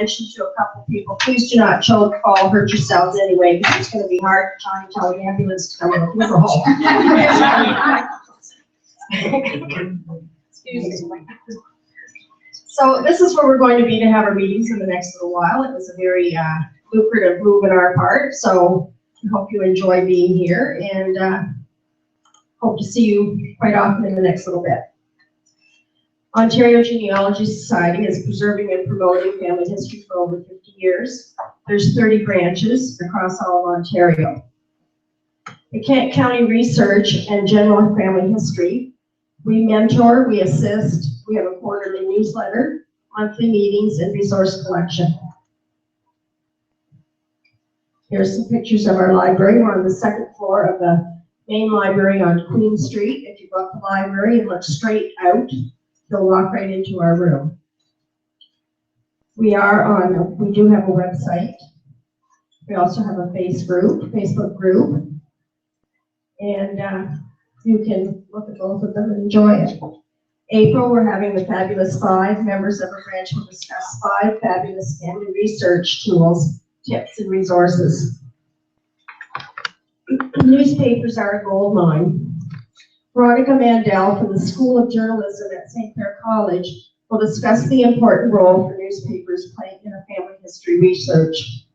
mention to a couple people, please do not choke, fall, hurt yourselves anyway, because it's going to be hard trying to tell the ambulance to come and look for home. Excuse me. So this is where we're going to be to have our meetings in the next little while. It was a very lucrative move on our part, so I hope you enjoy being here, and hope to see you quite often in the next little bit. Ontario Genealogy Society is preserving and promoting family history for over 50 years. There's 30 branches across all of Ontario. The Kent County Research and General Family History. We mentor, we assist, we have a quarterly newsletter, monthly meetings, and resource collection. Here's some pictures of our library. We're on the second floor of the main library on Queen Street. If you go up the library and look straight out, you'll walk right into our room. We do have a website. We also have a Facebook group, and you can look at both of them and enjoy it. April, we're having the Fabulous 5. Members of our branch will discuss 5 fabulous family research tools, tips, and resources. Newspapers are a gold mine. Veronica Mandel from the School of Journalism at St. Clair College will discuss the important role for newspapers playing in a family history research.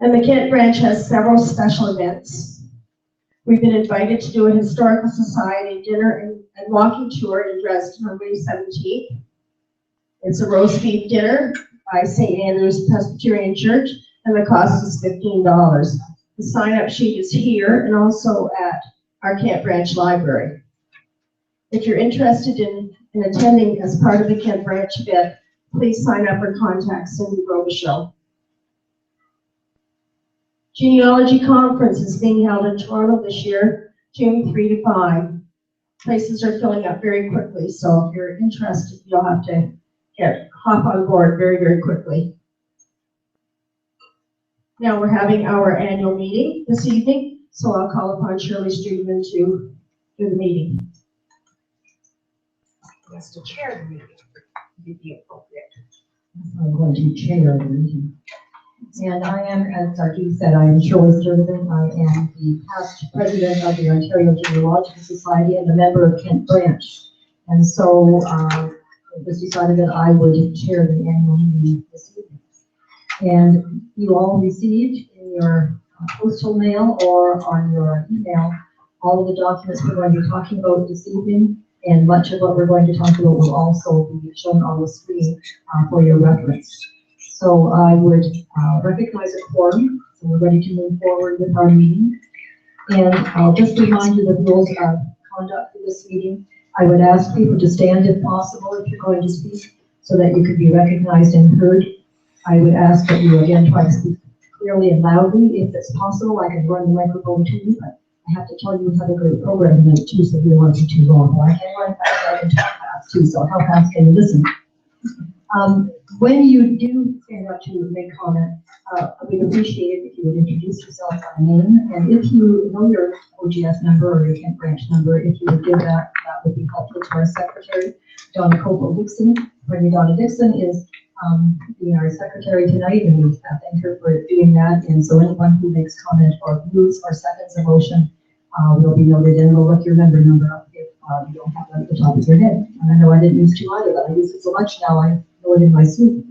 And the Kent branch has several special events. We've been invited to do a historical society dinner and walking tour in Dresden on May 17th. It's a roast beef dinner by St. Andrew's Presbyterian Church, and the cost is $15. The sign-up sheet is here and also at our Kent Branch Library. If you're interested in attending as part of the Kent Branch event, please sign up or contact Cindy Robichaud. Genealogy Conference is being held in Toronto this year, June 3 to 5. Places are filling up very quickly, so if you're interested, you'll have to hop on board very, very quickly. Now we're having our annual meeting this evening, so I'll call upon Shirley Streetman to do the meeting. Yes, to chair the meeting would be appropriate. I'm going to chair the meeting. And I am, as Sarkis said, I am Shirley Streetman. I am the past president of the Ontario Genealogical Society and a member of Kent Branch. And so it was decided that I would chair the annual meeting this evening. And you all received in your postal mail or on your email all of the documents we're going to be talking about this evening, and much of what we're going to talk about will also be shown on the screen for your reference. So I would recognize a quorum, so we're ready to move forward with our meeting. And I'll just remind you the rules of conduct for this meeting. I would ask people to stand if possible if you're going to speak, so that you could be recognized and heard. I would ask that you again try to speak clearly and loudly if it's possible. I can run the microphone to you, but I have to tell you we have a great program tonight too, so we won't be too long. I can run fast, I can talk fast too, so how fast can you listen? When you do stand up to make comment, we'd appreciate it if you would introduce yourself by name, and if you know your OGS number or your Kent Branch number, if you would give that, that would be helpful to our secretary, Donna Copeland-Dixon. Donna Dixon is being our secretary tonight, and we thank her for doing that. And so anyone who makes comment or moves or seconds a motion will be noted, and we'll look your member number up if you don't have that at the top of your head. And I know I didn't use to either, but I use it so much now I know it in my sleep.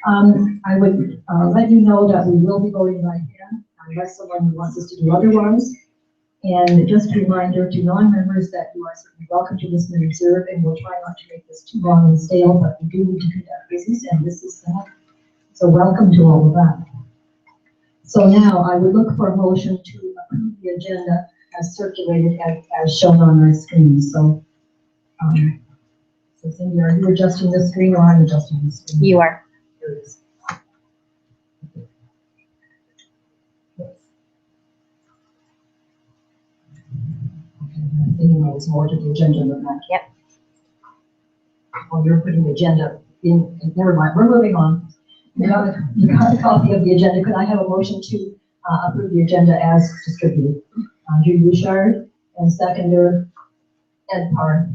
I would let you know that we will be voting by hand unless someone wants us to do otherwise. And just a reminder to non-members that you are certainly welcome to listen and observe, and we'll try not to make this too long and stale, but we do need to conduct business, and this is that. So welcome to all of that. So now I would look for a motion to approve the agenda as circulated as shown on our screen. So, so Cindy, are you adjusting the screen or I'm adjusting the screen? You are. Here it is. I'm thinking there was more to the agenda than that. Yep. Well, you're putting the agenda in, never mind, we're moving on. You got a copy of the agenda. Could I have a motion to approve the agenda as distributed? Judy Bouchard, and seconder, Ed Parr.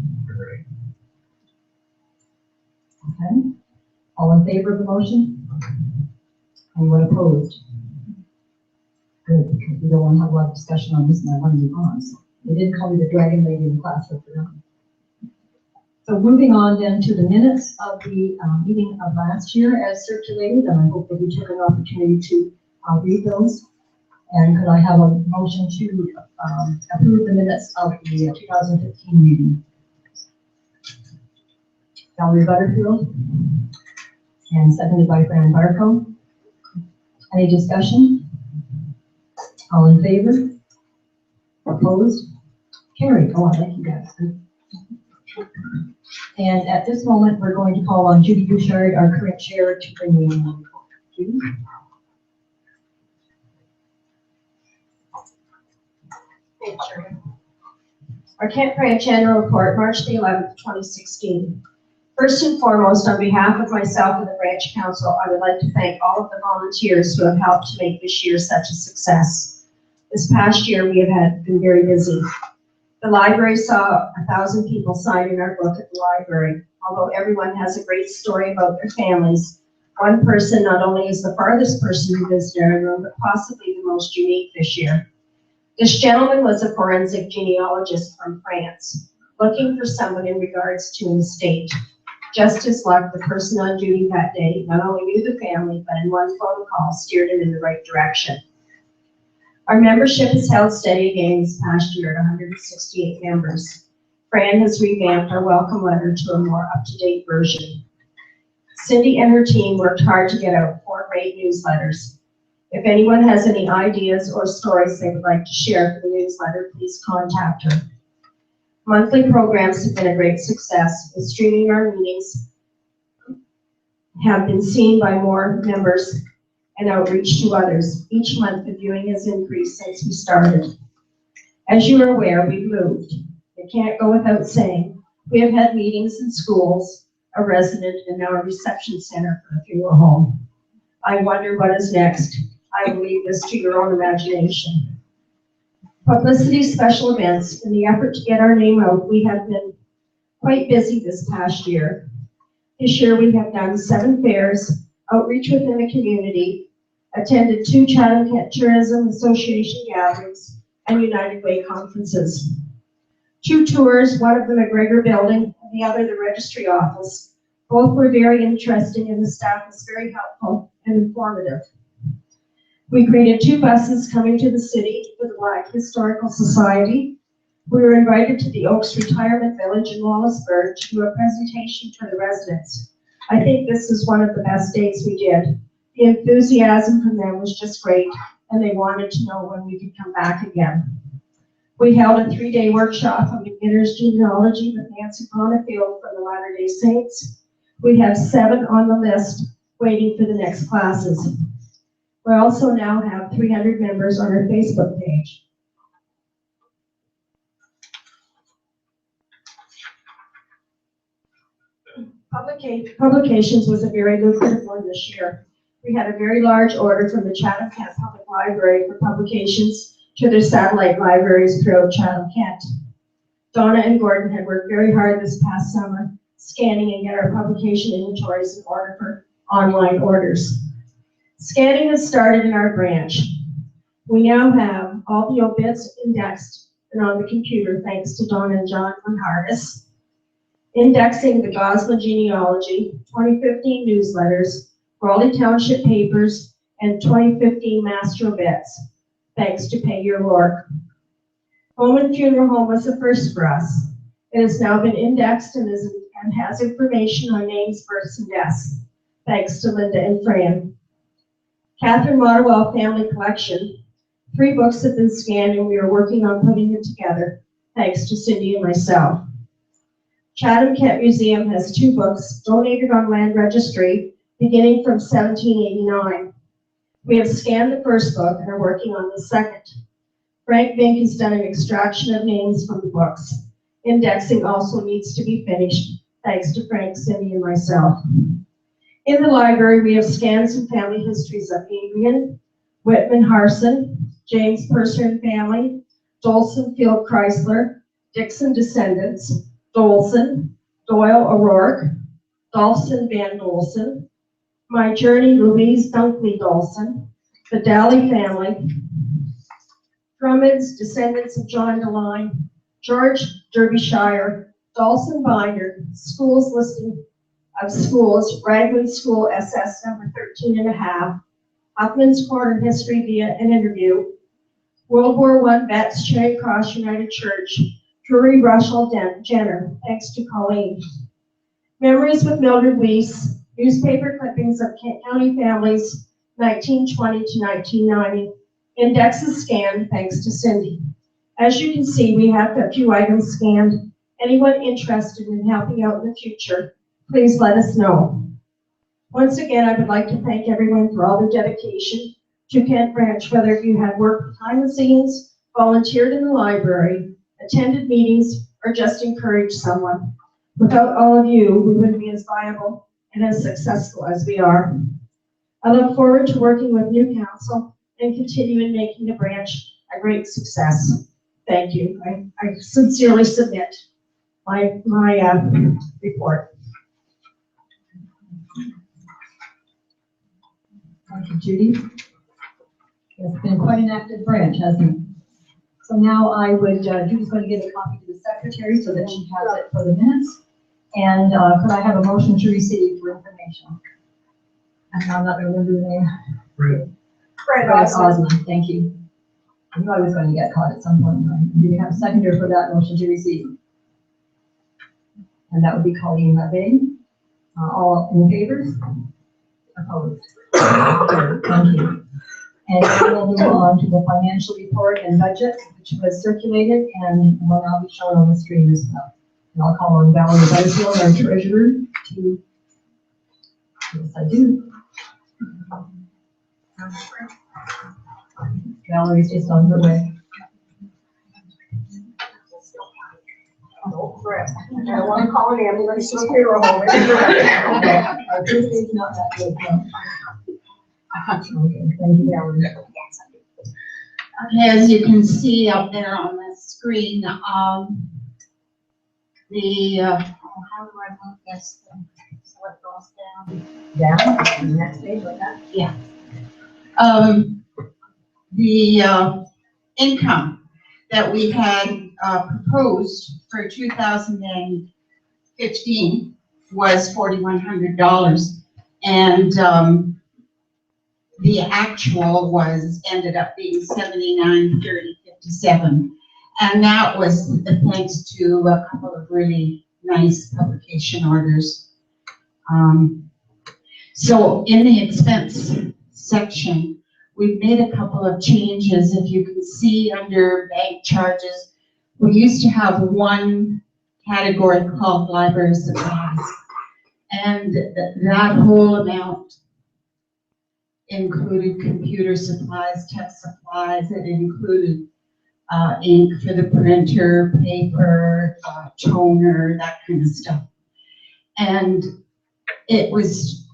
Okay. All in favor of the motion? Anyone opposed? Good, because we don't want to have a lot of discussion on this and I want to move on. So they didn't call me the dragon lady in class for that. So moving on then to the minutes of the meeting of last year as circulated, and I hope that you took an opportunity to read those. And could I have a motion to approve the minutes of the 2015 meeting? Valerie Butterfield, and seconded by Fran Barco. Any discussion? All in favor? Opposed? Carried. Oh, thank you guys. And at this moment, we're going to call on Judy Bouchard, our current chair, to bring the annual report. Judy? Thanks, Sharon. Our Kent Branch Annual Report, March the 11th, 2016. First and foremost, on behalf of myself and the Branch Council, I would like to thank all of the volunteers who have helped to make this year such a success. This past year, we have been very busy. The library saw 1,000 people signing our book at the library. Although everyone has a great story about their families, one person not only is the farthest person who visited our room, but possibly the most unique this year. This gentleman was a forensic genealogist from France, looking for someone in regards to an estate. Just as luck, the person on duty that day not only knew the family, but in one phone call steered him in the right direction. Our membership has held steady again this past year at 168 members. Fran has revamped our welcome letter to a more up-to-date version. Cindy and her team worked hard to get out 4 great newsletters. If anyone has any ideas or stories they would like to share for the newsletter, please contact her. Monthly programs have been a great success, with streaming our meetings have been seen by more members and outreach to others. Each month the viewing has increased since we started. As you are aware, we've moved. It can't go without saying. We have had meetings in schools, a resident, and now a reception center for a funeral home. I wonder what is next. I will leave this to your own imagination. Publicity, special events. In the effort to get our name out, we have been quite busy this past year. This year we have done 7 fairs, outreach within the community, attended 2 Chatham-Kent Tourism Association gatherings, and United Way conferences. 2 tours, one of the McGregor building, and the other the registry office. Both were very interesting and the staff was very helpful and informative. We greeted 2 buses coming to the city for the Black Historical Society. We were invited to the Oaks Retirement Village in Wallaceburg to do a presentation to the residents. I think this is one of the best days we did. The enthusiasm from them was just great, and they wanted to know when we could come back again. We held a 3-day workshop on beginner's genealogy with Nancy Bonifield from the Latter-day Saints. We have 7 on the list waiting for the next classes. We also now have 300 members on our Facebook page. Publications was a very lucrative one this year. We had a very large order from the Chatham-Kent Public Library for publications to their satellite libraries throughout Chatham-Kent. Donna and Gordon had worked very hard this past summer, scanning and get our publication inventories in order for online orders. Scanning has started in our branch. We now have all the obits indexed and on the computer thanks to Donna and John from Harness. Indexing the Gosling genealogy, 2015 newsletters, Raleigh Township papers, and 2015 master obits, thanks to Peggy O'Rourke. Home and Funeral Home was a first for us. It has now been indexed and has information on names, births, and deaths, thanks to Linda and Fran. Catherine Motterwell Family Collection, 3 books have been scanned and we are working on putting it together, thanks to Cindy and myself. Chatham-Kent Museum has 2 books donated on land registry beginning from 1789. We have scanned the first book and are working on the second. Frank Vink has done an extraction of names from the books. Indexing also needs to be finished, thanks to Frank, Cindy, and myself. In the library, we have scanned some family histories of Adrian, Whitman Harson, James Purser and family, Dolson Field Chrysler, Dixon descendants, Dolson, Doyle O'Rourke, Dolson Van Dolson, My Journey, Louise Dunkley Dolson, the Daly family, Drummonds, descendants of John DeLine, George Derbyshire, Dawson Binder, schools listing of schools, Raglan School SS number 13 and a half, Huffman's Corner History via an interview, World War I vets, Charing Cross United Church, Drury Russell Jenner, thanks to Colleen. Memories with Mildred Weiss, newspaper clippings of Kent County families, 1920 to 1990. Indexes scanned, thanks to Cindy. As you can see, we have a few items scanned. Anyone interested in helping out in the future, please let us know. Once again, I would like to thank everyone for all their dedication to Kent Branch, whether you have worked behind the scenes, volunteered in the library, attended meetings, or just encouraged someone. Without all of you, we wouldn't be as viable and as successful as we are. I look forward to working with new council and continuing making the branch a great success. Thank you. I sincerely submit my report. Thank you, Judy. It's been quite an active branch, hasn't it? So now I would, Judy's going to give a copy to the secretary so that she has it for the minutes. And could I have a motion to receive for information? And I'm not going to remember the name. Fred Osmond, thank you. I knew I was going to get caught at some point. Do we have a seconder for that motion to receive? And that would be Colleen LeBay. All in favor? Opposed? Thank you. And we'll move on to the financial report and budget, which was circulated and will now be shown on the screen as well. And I'll call on Valerie Butterfield, our treasurer, to, yes, I do. Valerie's just on her way. Oh, crap. I don't want to call an ambulance, just here a moment. Our Tuesday's not that good, no. Okay, thank you, Valerie. Okay, as you can see up there on the screen, how do I move this thing so it goes down? Down, the next page like that? Yeah. The income that we had proposed for 2015 was $4,100, and the actual ended up being $79,3057, and that was thanks to a couple of really nice publication orders. So in the expense section, we've made a couple of changes. If you can see under bank charges, we used to have one category called library supplies, and that whole amount included computer supplies, text supplies. It included ink for the printer, paper, toner, that kind of stuff. And it was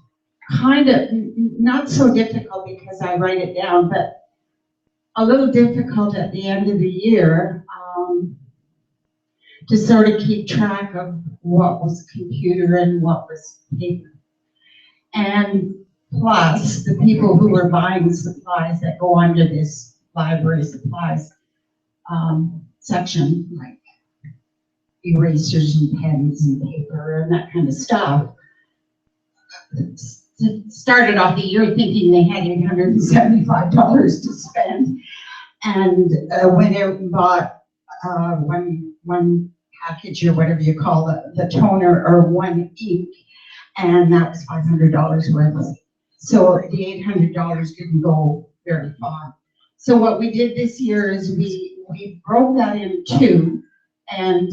kind of not so difficult because I write it down, but a little difficult at the end of the year to sort of keep track of what was computer and what was paper. And plus, the people who were buying supplies that go under this library supplies section, like erasers and pens and paper and that kind of stuff, started off the year thinking they had $875 to spend, and went out and bought one package or whatever you call the toner or one ink, and that was $500 worth. So the $800 didn't go very far. So what we did this year is we broke that in two, and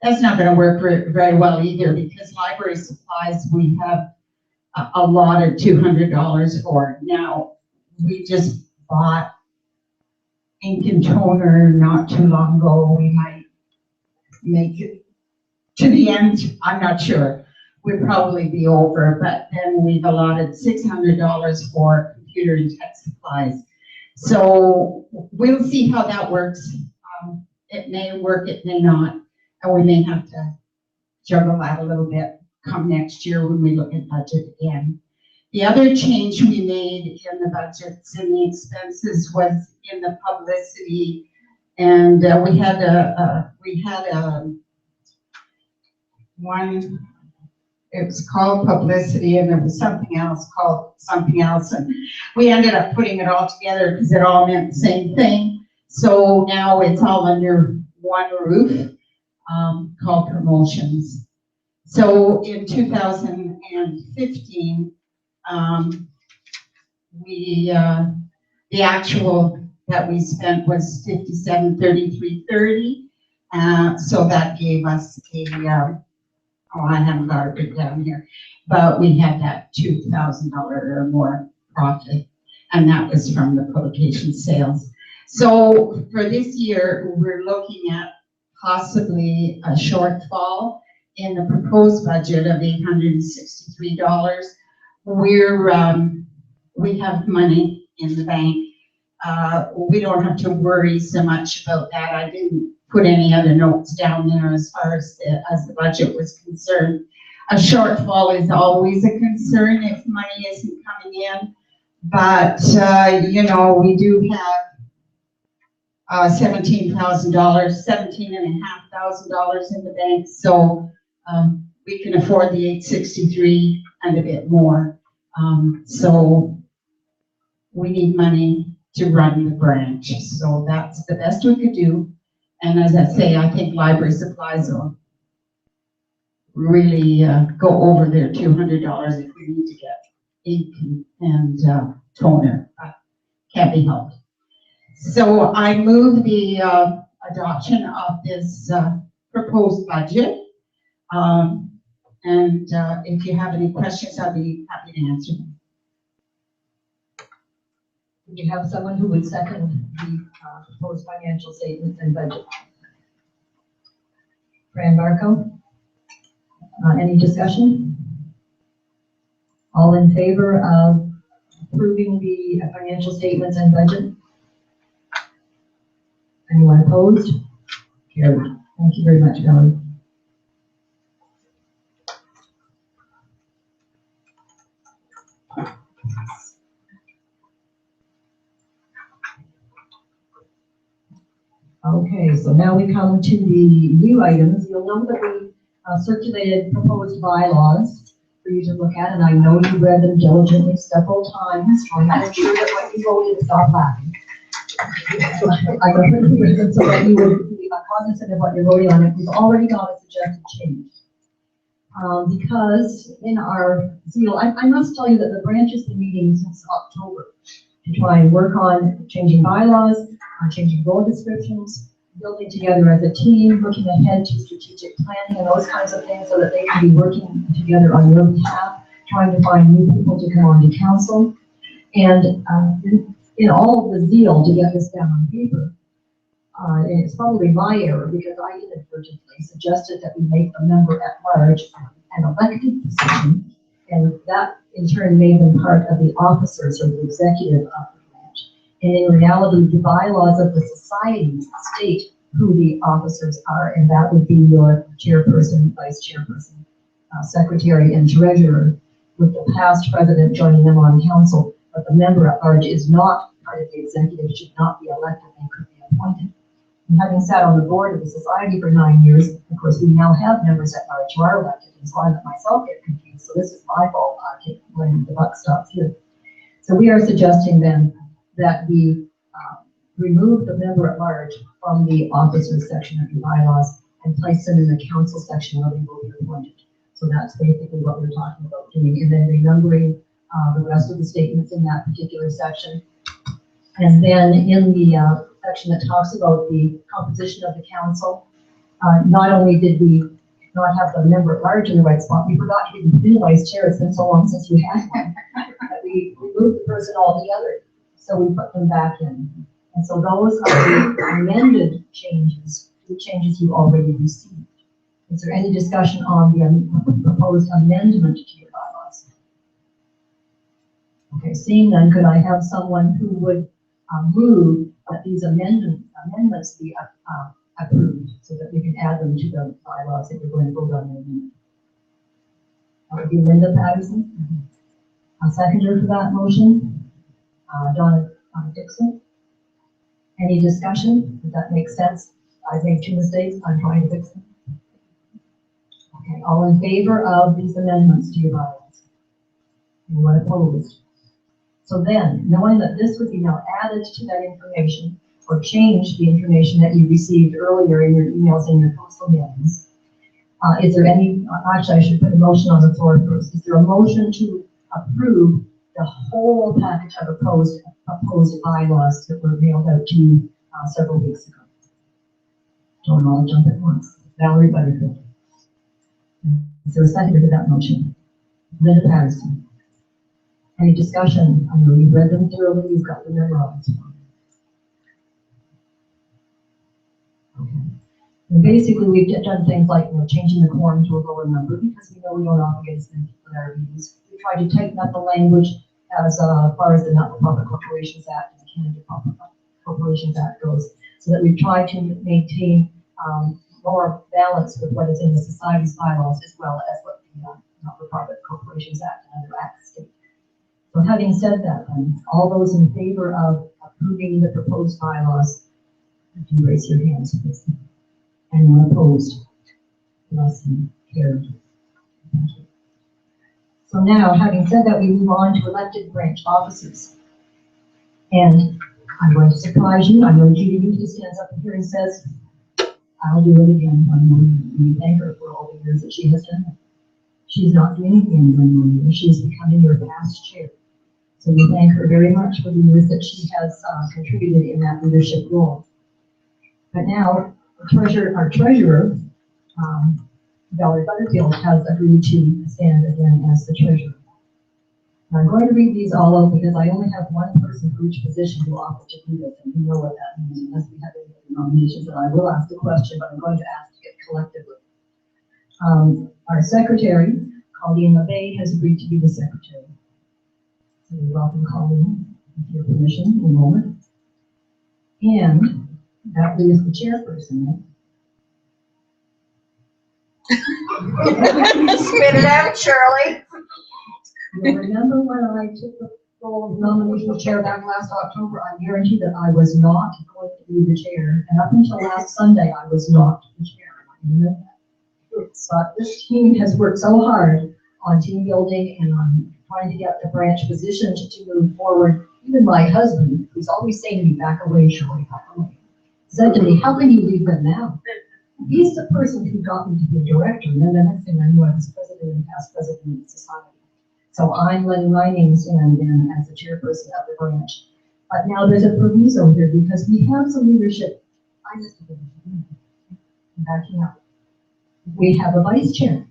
that's not going to work very well either, because library supplies we have a lot of $200 for. Now, we just bought ink and toner not too long ago. We might make it to the end, I'm not sure. We'd probably be over, but then we've allotted $600 for computer and tech supplies. So we'll see how that works. It may work, it may not, and we may have to juggle that a little bit. come next year when we look at budget again. The other change we made in the budgets and the expenses was in the publicity, and we had a one. It was called publicity, and there was something else called something else, and we ended up putting it all together because it all meant the same thing. So now it's all under one roof, called promotions. So in 2015, the actual that we spent was $57,3330. So that gave us a, I haven't got it written down here, but we had that $2,000 or more profit, and that was from the publication sales. So for this year, we're looking at possibly a shortfall in the proposed budget of $863. We have money in the bank. We don't have to worry so much about that. I didn't put any other notes down there as far as the budget was concerned. A shortfall is always a concern if money isn't coming in, but you know, we do have $17,500 in the bank, so we can afford the 863 and a bit more. So we need money to run the branch, so that's the best we could do. And as I say, I think library supplies will really go over their $200 if we need to get ink and toner. Can't be helped. So I move the adoption of this proposed budget. And if you have any questions, I'll be happy to answer them. Would you have someone who would second the proposed financial statements and budget? Fran Marco? Any discussion? All in favor of approving the financial statements and budget? Anyone opposed? Carried. Thank you very much, Valerie. Okay, so now we come to the new items. You'll know that we circulated proposed bylaws for you to look at, and I know you read them diligently several times, trying to ensure that what you voted, stop laughing. I read them so that you would be cognizant of what you're voting on. It was already got a suggested change. Because in our zeal, I must tell you that the branch has been meeting since October to try and work on changing bylaws, changing role descriptions, building together as a team, looking ahead to strategic planning and those kinds of things so that they can be working together on your behalf, trying to find new people to come on to council. And in all of the zeal to get this down on paper, it's probably my error because I inadvertently suggested that we make a member at large an elected position, and that in turn made them part of the officers or the executive of the branch. And in reality, the bylaws of the society state who the officers are, and that would be your chairperson, vice chairperson, secretary, and treasurer, with the past president joining them on council. But the member at large is not part of the executive, should not be elected, and could be appointed. And having sat on the board of the society for 9 years, of course, we now have members at large who are elected, and so I let myself get confused. So this is my fault when the buck stops here. So we are suggesting then that we remove the member at large from the officers section of the bylaws and place them in the council section where they will be appointed. So that's basically what we're talking about doing, and then renumbering the rest of the statements in that particular section. And then in the section that talks about the composition of the council, not only did we not have the member at large in the right spot, we forgot to even do vice chair. It's been so long since we had one. We removed the person altogether, so we put them back in. And so those are the amended changes, the changes you already received. Is there any discussion on the proposed amendment to your bylaws? Okay, seeing none, could I have someone who would move that these amendments be approved so that we can add them to the bylaws that we're going to vote on in a minute? That would be Linda Patterson. A seconder for that motion, Donna Dixon. Any discussion? Does that make sense? I've made 2 mistakes. I'm trying to fix them. Okay, all in favor of these amendments to your bylaws? Anyone opposed? So then, knowing that this would be now added to that information, or change the information that you received earlier in your emails and your postal mailings, is there any, actually I should put a motion on the floor first. Is there a motion to approve the whole package of proposed bylaws that were mailed out to you several weeks ago? Don't all jump at once. Valerie Butterfield. Is there a second to that motion? Linda Patterson. Any discussion? I know you've read them thoroughly, you've got them memorized. Okay. And basically, we've done things like, changing the quorum to a lower number because we know we don't often get as many people in our meetings. We try to tighten up the language as far as the Not-for-Profit Corporations Act and the Canada Corporations Act goes, so that we try to maintain more balance with what is in the society's bylaws as well as what the Not-for-Profit Corporations Act and other acts state. So having said that, all those in favor of approving the proposed bylaws, if you raise your hands, please. Anyone opposed? Less than carried. Thank you. So now, having said that, we move on to elected branch officers. And I'm going to surprise you. I know Judy usually stands up here and says, I'll do it again one more year. We thank her for all the years that she has done it. She's not doing it again one more year. She is becoming your past chair. So we thank her very much for the years that she has contributed in that leadership role. But now, our treasurer, Valerie Butterfield, has agreed to stand again as the treasurer. And I'm going to read these all out because I only have one person for each position who offers to do this, and you know what that means unless we have any other nominations. And I will ask the question, but I'm going to ask it collectively. Our secretary, Colleen LeBay, has agreed to be the secretary. So we welcome Colleen, with your permission, in a moment. And that leaves the chairperson, right? Spit it out, Shirley. You'll remember when I took the role of nomination chair back last October, I guarantee that I was not going to be the chair. And up until last Sunday, I was not the chair. You know that? But this team has worked so hard on team building and on trying to get the branch positioned to move forward. Even my husband, who's always saying to me, back away, Shirley, back away, said to me, how can you leave them now? He's the person who got me to be a director, and then the next thing I knew, I was president and past president of the society. So I'm letting my name stand in as the chairperson of the branch. But now there's a proviso here because we have some leadership. I'm backing up. We have a vice chair.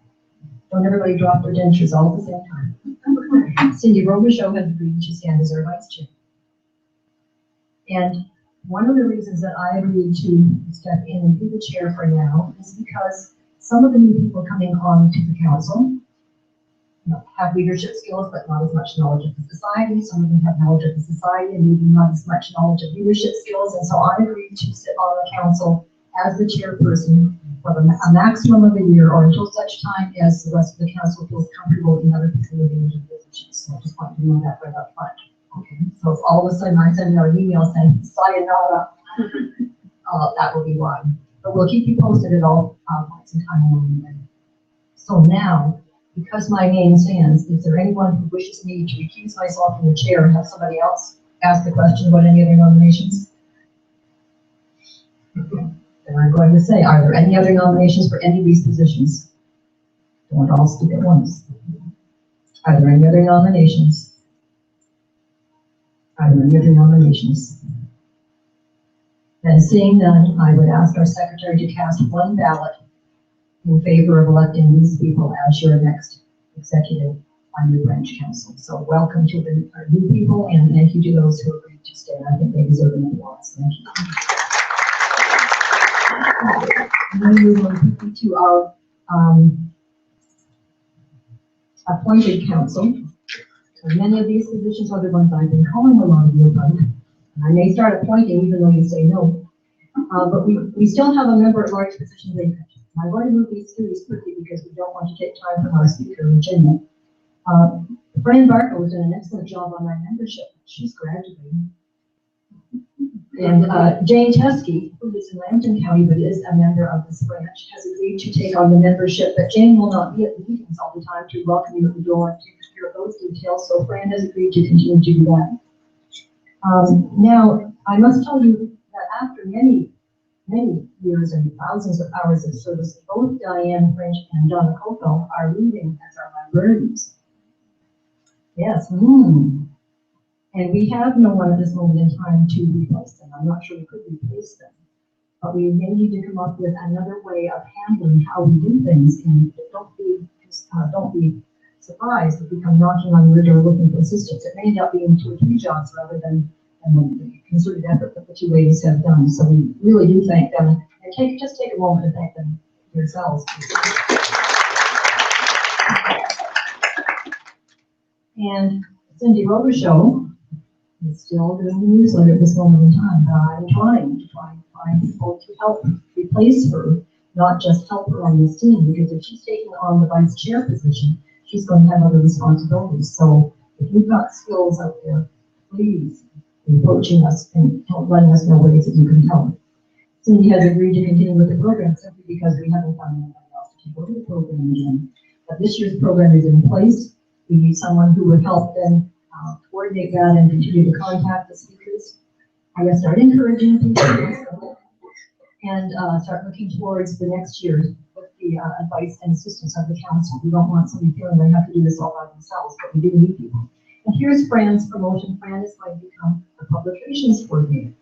Don't everybody drop their dentures all at the same time. Cindy Robichaud has agreed to stand as our vice chair. And one of the reasons that I agreed to step in and be the chair for now is because some of the new people coming on to the council have leadership skills, but not as much knowledge of the society. Some of them have knowledge of the society and maybe not as much knowledge of leadership skills. And so I agreed to sit on the council as the chairperson for a maximum of a year or until such time as the rest of the council feels comfortable in other people moving into positions. So I just want you to know that right up front. Okay, so if all of a sudden I send out an email saying, sayonara, that will be why. But we'll keep you posted at all points in time along the way. So now, because my name stands, is there anyone who wishes me to recuse myself from the chair and have somebody else ask the question about any other nominations? Okay. Then I'm going to say, are there any other nominations for any of these positions? Don't all speak at once. Are there any other nominations? Are there any other nominations? Then seeing none, I would ask our secretary to cast one ballot in favor of electing these people as your next executive on your branch council. So welcome to our new people and thank you to those who agreed to stay. I think they deserve an applause. Thank you. And then we will move to our appointed council. Many of these positions are the ones I've been calling a lot of you about. And I may start appointing even though you say no. But we still have a member at large position vacant. I'm going to move these through these quickly because we don't want to take time from our speaker, Virginia. Fran Barco has done an excellent job on our membership. She's graduating. And Jane Teskey, who lives in Lambton County but is a member of this branch, has agreed to take on the membership, but Jane will not be at the meetings all the time to welcome you at the door and take care of those details, so Fran has agreed to continue to do that. Now, I must tell you that after many years and thousands of hours of service, both Diane French and Donna Copel are leaving as our librarians. Yes, and we have no one at this moment in time to replace them. I'm not sure we could replace them, but we may need to come up with another way of handling how we do things. And don't be surprised if we come knocking on your door looking for assistance. It may end up being 2 or 3 jobs rather than the concerted effort that the 2 ladies have done. So we really do thank them. And just take a moment to thank them yourselves. And Cindy Robichaud is still doing the newsletter at this moment in time. I'm trying to find people to help replace her, not just help her on this team, because if she's taking on the vice chair position, she's going to have other responsibilities. So if you've got skills out there, please be approaching us and letting us know ways that you can help. Cindy has agreed to continue with the program simply because we haven't found anybody else to take over the program again. But this year's program is in place. We need someone who would help them coordinate that and continue to contact the speakers. I guess start encouraging people and start looking towards the next year with the advice and assistance of the council. We don't want somebody feeling they have to do this all by themselves, but we do need people. And here's Fran's promotion. Fran is going to become a publications coordinator.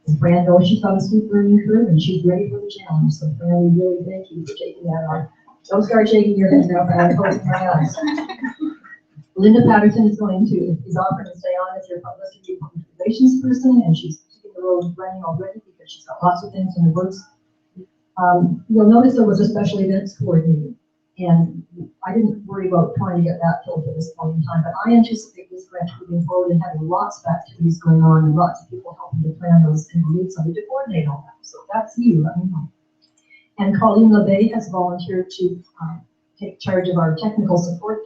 And Fran knows she's got a steep learning curve and she's ready for the challenge. So Fran, we really thank you for taking that on. Don't start shaking your head now, Fran. I'm closing my eyes. Linda Patterson is offering to stay on as your publicity relations person, and she's keeping the road running already because she's got lots of things in the works. You'll notice there was a special events coordinator, and I didn't worry about trying to get that filled at this point in time, but I anticipate this branch moving forward and having lots of activities going on and lots of people helping to plan those, and we need somebody to coordinate all that. So if that's you, let me know. And Colleen LeBay has volunteered to take charge of our technical support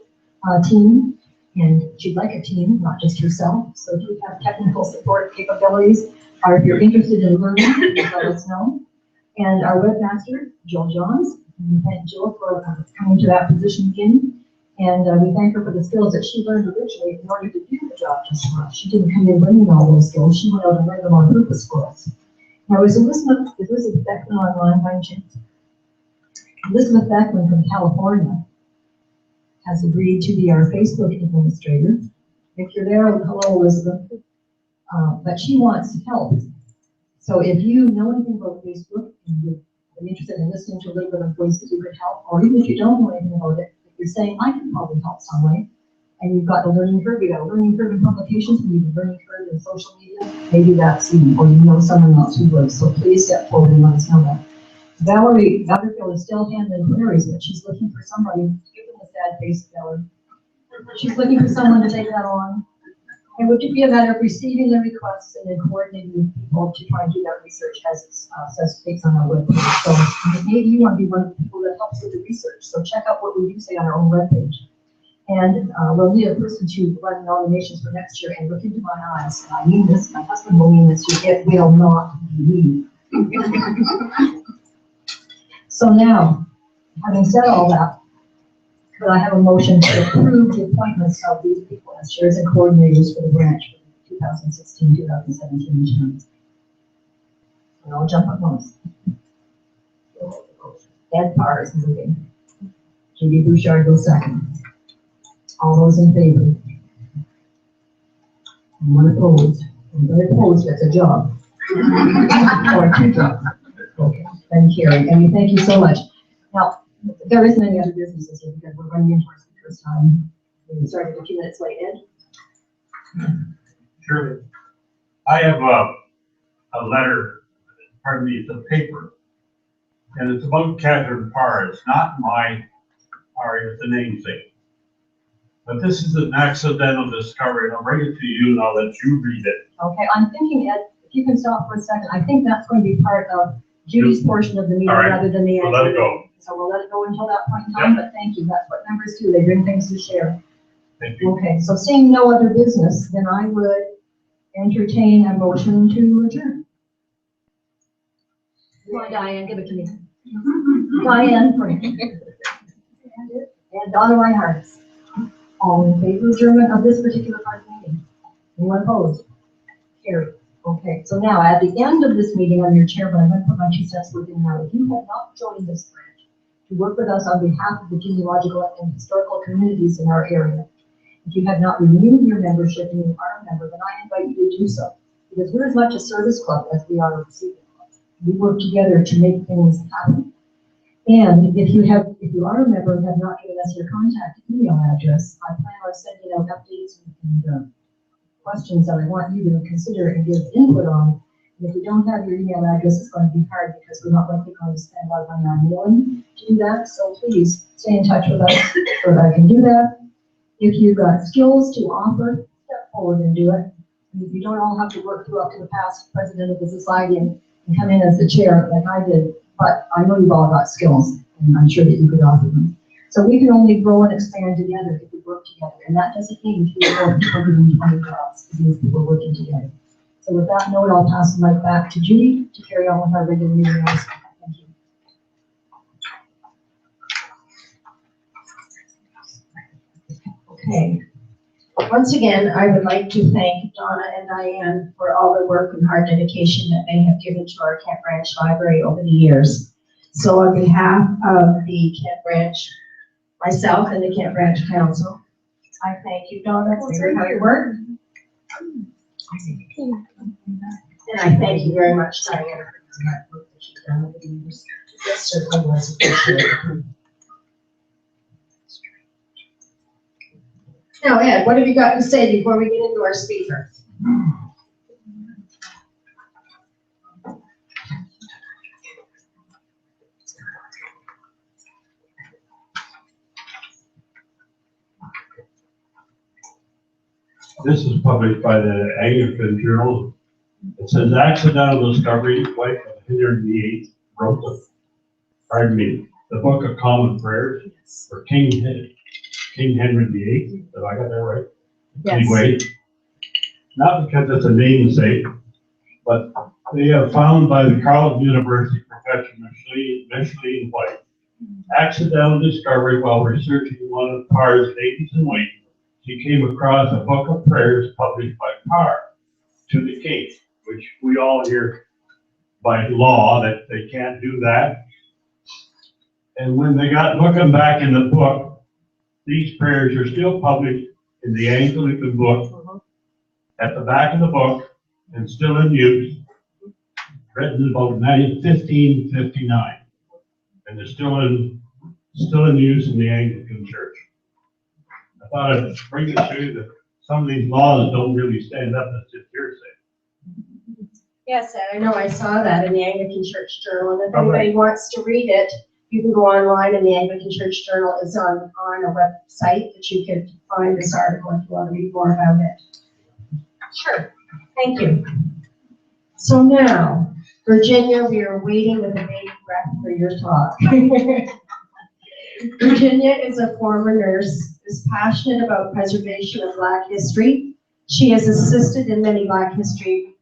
team, and she'd like a team, not just herself. So if you have technical support capabilities, or if you're interested in learning, please let us know. And our webmaster, Jill Johns, we thank Jill for coming to that position again. And we thank her for the skills that she learned originally in order to do the job just for us. She didn't come in bringing all those skills. She went out and learned them on purpose for us. Now, is Elizabeth Beckman online by chance? Elizabeth Beckman from California has agreed to be our Facebook administrator. If you're there, hello, Elizabeth. But she wants to help. So if you know anything about Facebook and you're interested in listening to a little bit of ways that you could help, or even if you don't know anything about it, if you're saying, I can probably help some way, and you've got the learning curve, you got a learning curve in publications, and you've a learning curve in social media, maybe that's you, or you know someone else who would. So please step forward and let us know that. Valerie Butterfield is still handling queries, but she's looking for somebody, give them a sad face, Valerie. She's looking for someone to take that on. And would you be a matter of receiving the requests and then coordinating with people to try and do that research as it says takes on our webpage. So maybe you want to be one of the people that helps with the research. So check out what we do say on our own webpage. And we'll need a person to run nominations for next year, and look into my eyes. And I mean this, my husband will mean this, it will not be me. So now, having said all that, could I have a motion to approve the appointments of these people as chairs and coordinators for the branch for the 2016-2017 terms? And I'll jump at once. Ed Parr is moving. Judy Bouchard goes second. All those in favor? And one opposed. Anybody opposed gets a job. Or 2 jobs. Okay, thank you. And we thank you so much. Now, there isn't any other businesses here because we're running into our speaker's time. We started a few minutes late. Ed? Surely. I have a letter, pardon me, it's a paper, and it's about Catherine Parr. It's not my Parr, it's the namesake. But this is an accidental discovery, and I'll bring it to you and I'll let you read it. Okay, I'm thinking, Ed, if you can stop for a second, I think that's going to be part of Judy's portion of the meeting All right. rather than the. We'll let it go. So we'll let it go until that point in time, but thank you. That's what members do. They bring things to share. Thank you. Okay, so seeing no other business, then I would entertain a motion to adjourn. Come on, Diane, give it to me. Diane, Frank. And Donna Reinhardt. All in favor of adjournment of this particular part of the meeting? Anyone opposed? Carried. Okay, so now at the end of this meeting, I'm your chair, but I'm going to put my 2 cents worth in now. If you have not joined this branch to work with us on behalf of the genealogical and historical communities in our area, if you have not renewed your membership and you are a member, then I invite you to do so. Because we're as much a service club as we are a receiving club. We work together to make things happen. And if you are a member and have not given us your contact email address, I plan on sending out updates and questions that I want you to consider and give input on. And if you don't have your email address, it's going to be hard because we're not likely going to spend a lot of money on mailing to do that. So please stay in touch with us so that I can do that. If you've got skills to offer, step forward and do it. And if you don't all have to work through up to the past president of the society and come in as the chair like I did, but I know you've all got skills and I'm sure that you could offer them. So we can only grow and expand together if we work together. And that doesn't mean we will people doing 20 jobs. It means people working together. So with that note, I'll pass the mic back to Judy to carry on with our regular meeting. Thank you. Okay. Once again, I would like to thank Donna and Diane for all the work and hard dedication that they have given to our Kent Branch Library over the years. So on behalf of the Kent Branch, myself and the Kent Branch Council, I thank you, Donna, for your hard work. And I thank you very much, Diane, for that work that you've done over the years. That certainly was appreciated. Now, Ed, what have you got to say before we get into our speaker? This is published by the Anglican Journal. It says accidental discovery, wife of Henry VIII wrote the Book of Common Prayers for King Henry VIII. Have I got that right? Yes. Anyway, not because it's a namesake, but they have found by the Carleton University professor Micheline White accidental discovery while researching one of Parr's Ladies in Waiting. She came across a book of prayers published by Parr to the king, which we all hear by law that they can't do that. And when they got looking back in the book, these prayers are still published in the Anglican book at the back of the book and still in use, written about 1559, and they're still in use in the Anglican Church. I thought I'd bring it to you that some of these laws don't really stand up, it's just hearsay. Yes, Ed, I know I saw that in the Anglican Church Journal, and if Oh, anybody wants to read it, you can go online, and the Anglican Church Journal is on a website that you can find this article if you want to read more about it. Sure, thank you. So now, Virginia, we are waiting with a bated breath for your talk. Virginia is a former nurse, is passionate about preservation of Black history. She has assisted in many Black history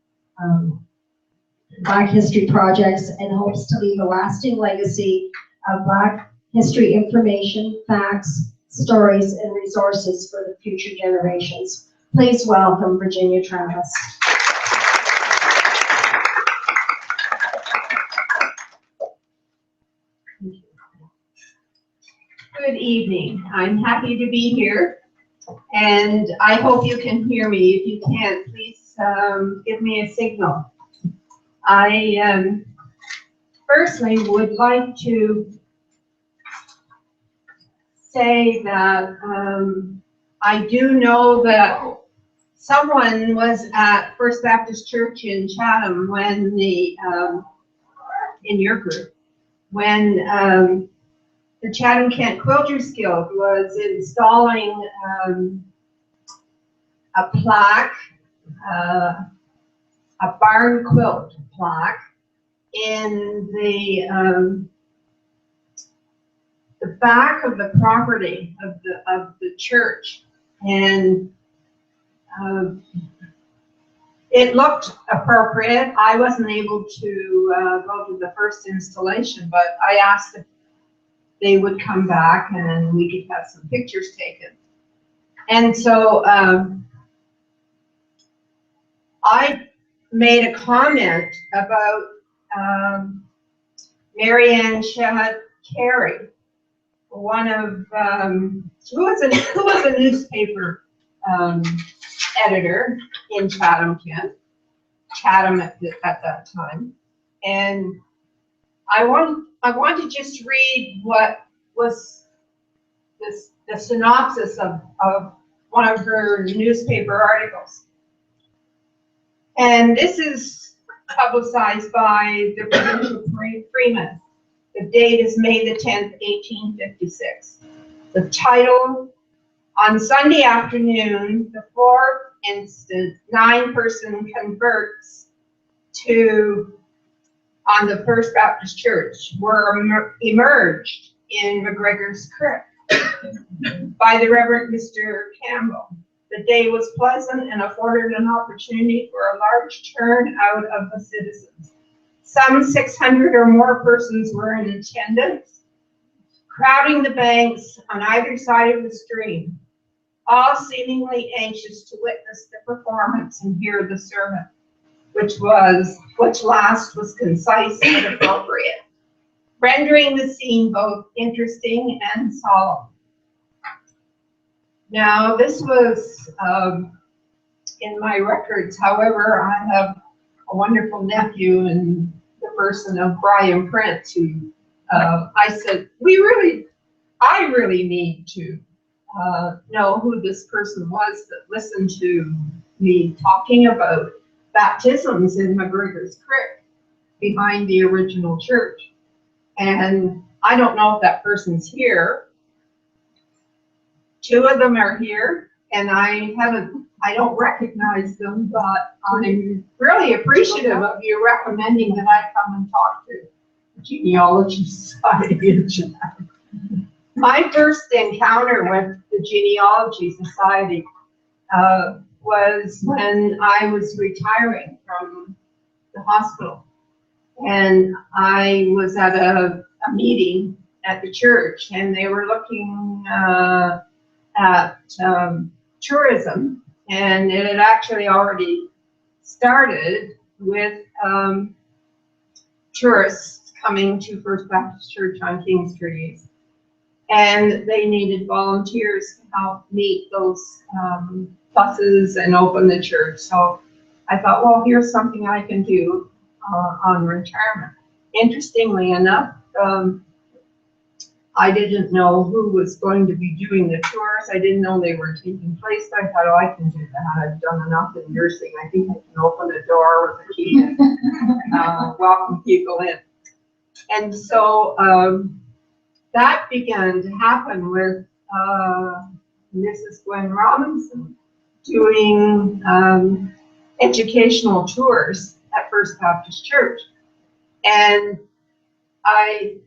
projects and hopes to leave a lasting legacy of Black history information, facts, stories, and resources for the future generations. Please welcome Virginia Travis. Good evening. I'm happy to be here, and I hope you can hear me. If you can't, please give me a signal. I firstly would like to say that I do know that someone was at First Baptist Church in Chatham when in your group, when the Chatham Kent Quilters Guild was installing a plaque, a barn quilt plaque in the back of the property of the church, and it looked appropriate. I wasn't able to go to the first installation, but I asked if they would come back and we could have some pictures taken. And so I made a comment about Marianne Shad Carey, one of who was a newspaper editor in Chatham, Kent, Chatham at that time, and I want to just read what was the synopsis of one of her newspaper articles. And this is publicized by the Provincial Freeman. The date is May the 10th, 1856. The title: on Sunday afternoon, the 4th instant, 9-person converts on the First Baptist Church were emerged in McGregor's Creek by the Reverend Mr. Campbell. The day was pleasant and afforded an opportunity for a large turnout of the citizens. Some 600 or more persons were in attendance, crowding the banks on either side of the stream, all seemingly anxious to witness the performance and hear the sermon, which last was concise and appropriate, rendering the scene both interesting and solemn. Now, this was in my records. However, I have a wonderful nephew in the person of Brian Prince, who I said, I really need to know who this person was that listened to me talking about baptisms in McGregor's Creek behind the original church. And I don't know if that person's here. 2 of them are here, and I don't recognize them, but I'm really appreciative of you recommending that I come and talk to the Genealogy Society in Chatham. My first encounter with the Genealogy Society was when I was retiring from the hospital, and I was at a meeting at the church, and they were looking at tourism, and it had actually already started with tourists coming to First Baptist Church on King Street, and they needed volunteers to help meet those buses and open the church. So I thought, well, here's something I can do on retirement. Interestingly enough, I didn't know who was going to be doing the tours. I didn't know they were taking place. I thought, oh, I can do that. I've done enough in nursing. I think I can open a door with a key and welcome people in. And so that began to happen with Mrs. Gwen Robinson doing educational tours at First Baptist Church. And I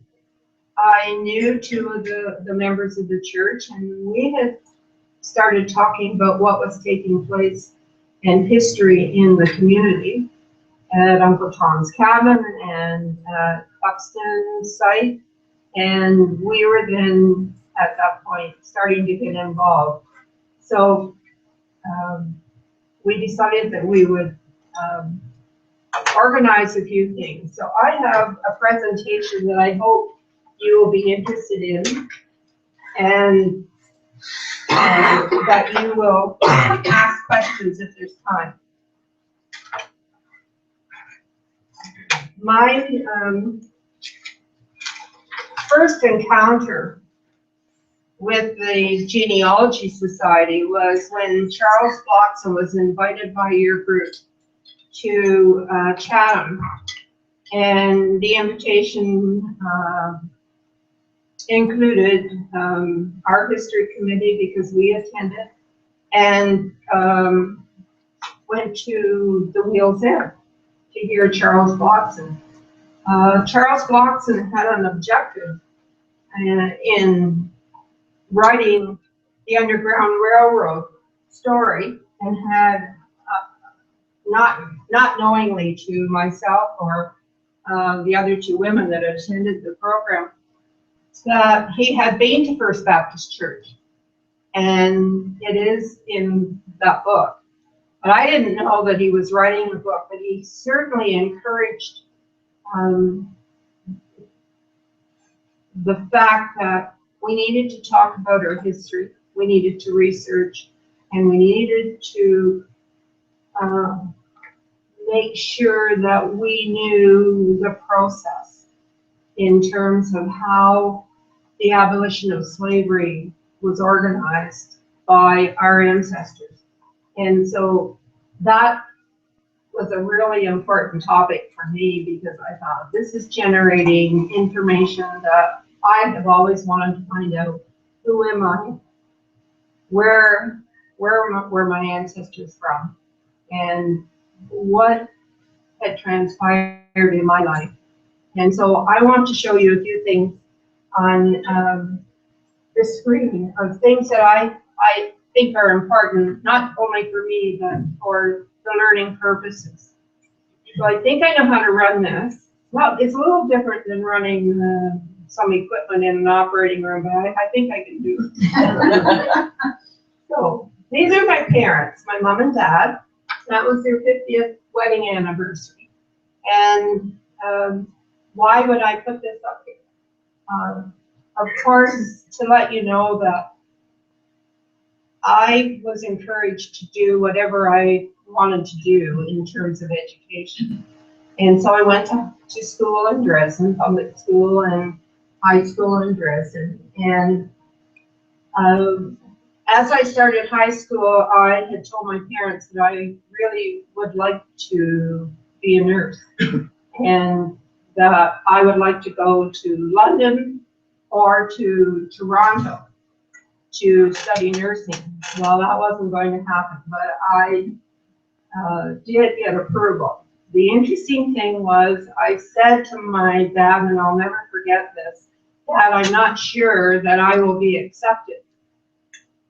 knew 2 of the members of the church, and we had started talking about what was taking place in history in the community at Uncle Tom's Cabin and at Buxton site. And we were then, at that point, starting to get involved. So we decided that we would organize a few things. So I have a presentation that I hope you will be interested in, and that you will ask questions if there's time. My first encounter with the Genealogy Society was when Charles Watson was invited by your group to Chatham, and the invitation included our history committee, because we attended, and went to the Wheels End to hear Charles Watson Charles Watson had an objective in writing the Underground Railroad story, and had not knowingly to myself or the other two women that attended the program, that he had been to First Baptist Church, and it is in that book. But I didn't know that he was writing the book, but he certainly encouraged the fact that we needed to talk about our history, we needed to research, and we needed to make sure that we knew the process in terms of how the abolition of slavery was organized by our ancestors. And so that was a really important topic for me, because I thought this is generating information that I have always wanted to find out. Who am I? Where were my ancestors from? And what had transpired in my life? And so I want to show you a few things on this screen of things that I think are important, not only for me, but for the learning purposes. So I think I know how to run this. Well, it's a little different than running some equipment in an operating room, but I think I can do it. So these are my parents, my mom and dad. That was their 50th wedding anniversary. And why would I put this up here? Of course, to let you know that I was encouraged to do whatever I wanted to do in terms of education. And so I went to school in Dresden, public school, and high school in Dresden. And as I started high school, I had told my parents that I really would like to be a nurse, and that I would like to go to London or to Toronto to study nursing. Well, that wasn't going to happen, but I did get approval. The interesting thing was, I said to my dad, and I'll never forget this, that I'm not sure that I will be accepted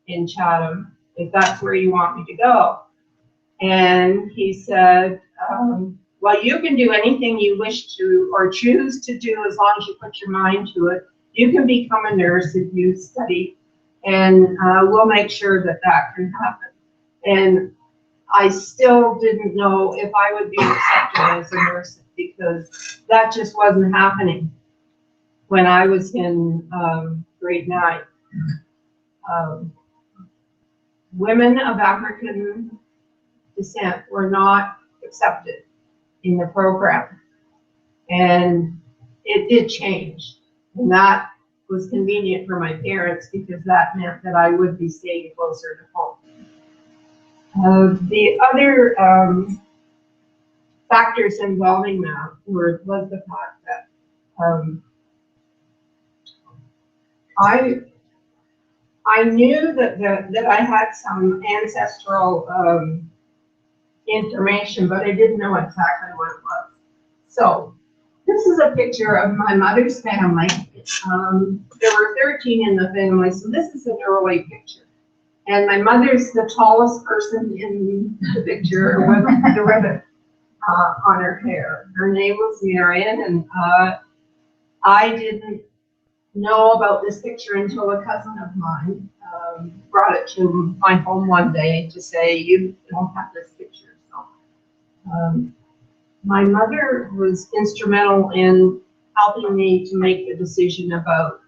in Chatham, if that's where you want me to go. And he said, well, you can do anything you wish to or choose to do as long as you put your mind to it. You can become a nurse if you study, and we'll make sure that that can happen. And I still didn't know if I would be accepted as a nurse, because that just wasn't happening when I was in grade 9. Women of African descent were not accepted in the program, and it did change, and that was convenient for my parents, because that meant that I would be staying closer to home. The other factors involving that was the fact that I knew that I had some ancestral information, but I didn't know exactly what it was. So this is a picture of my mother's family. There were 13 in the family, so this is an early picture. And my mother's the tallest person in the picture with the ribbon on her hair. Her name was Marion, and I didn't know about this picture until a cousin of mine brought it to my home one day to say, you don't have this picture. So my mother was instrumental in helping me to make the decision about,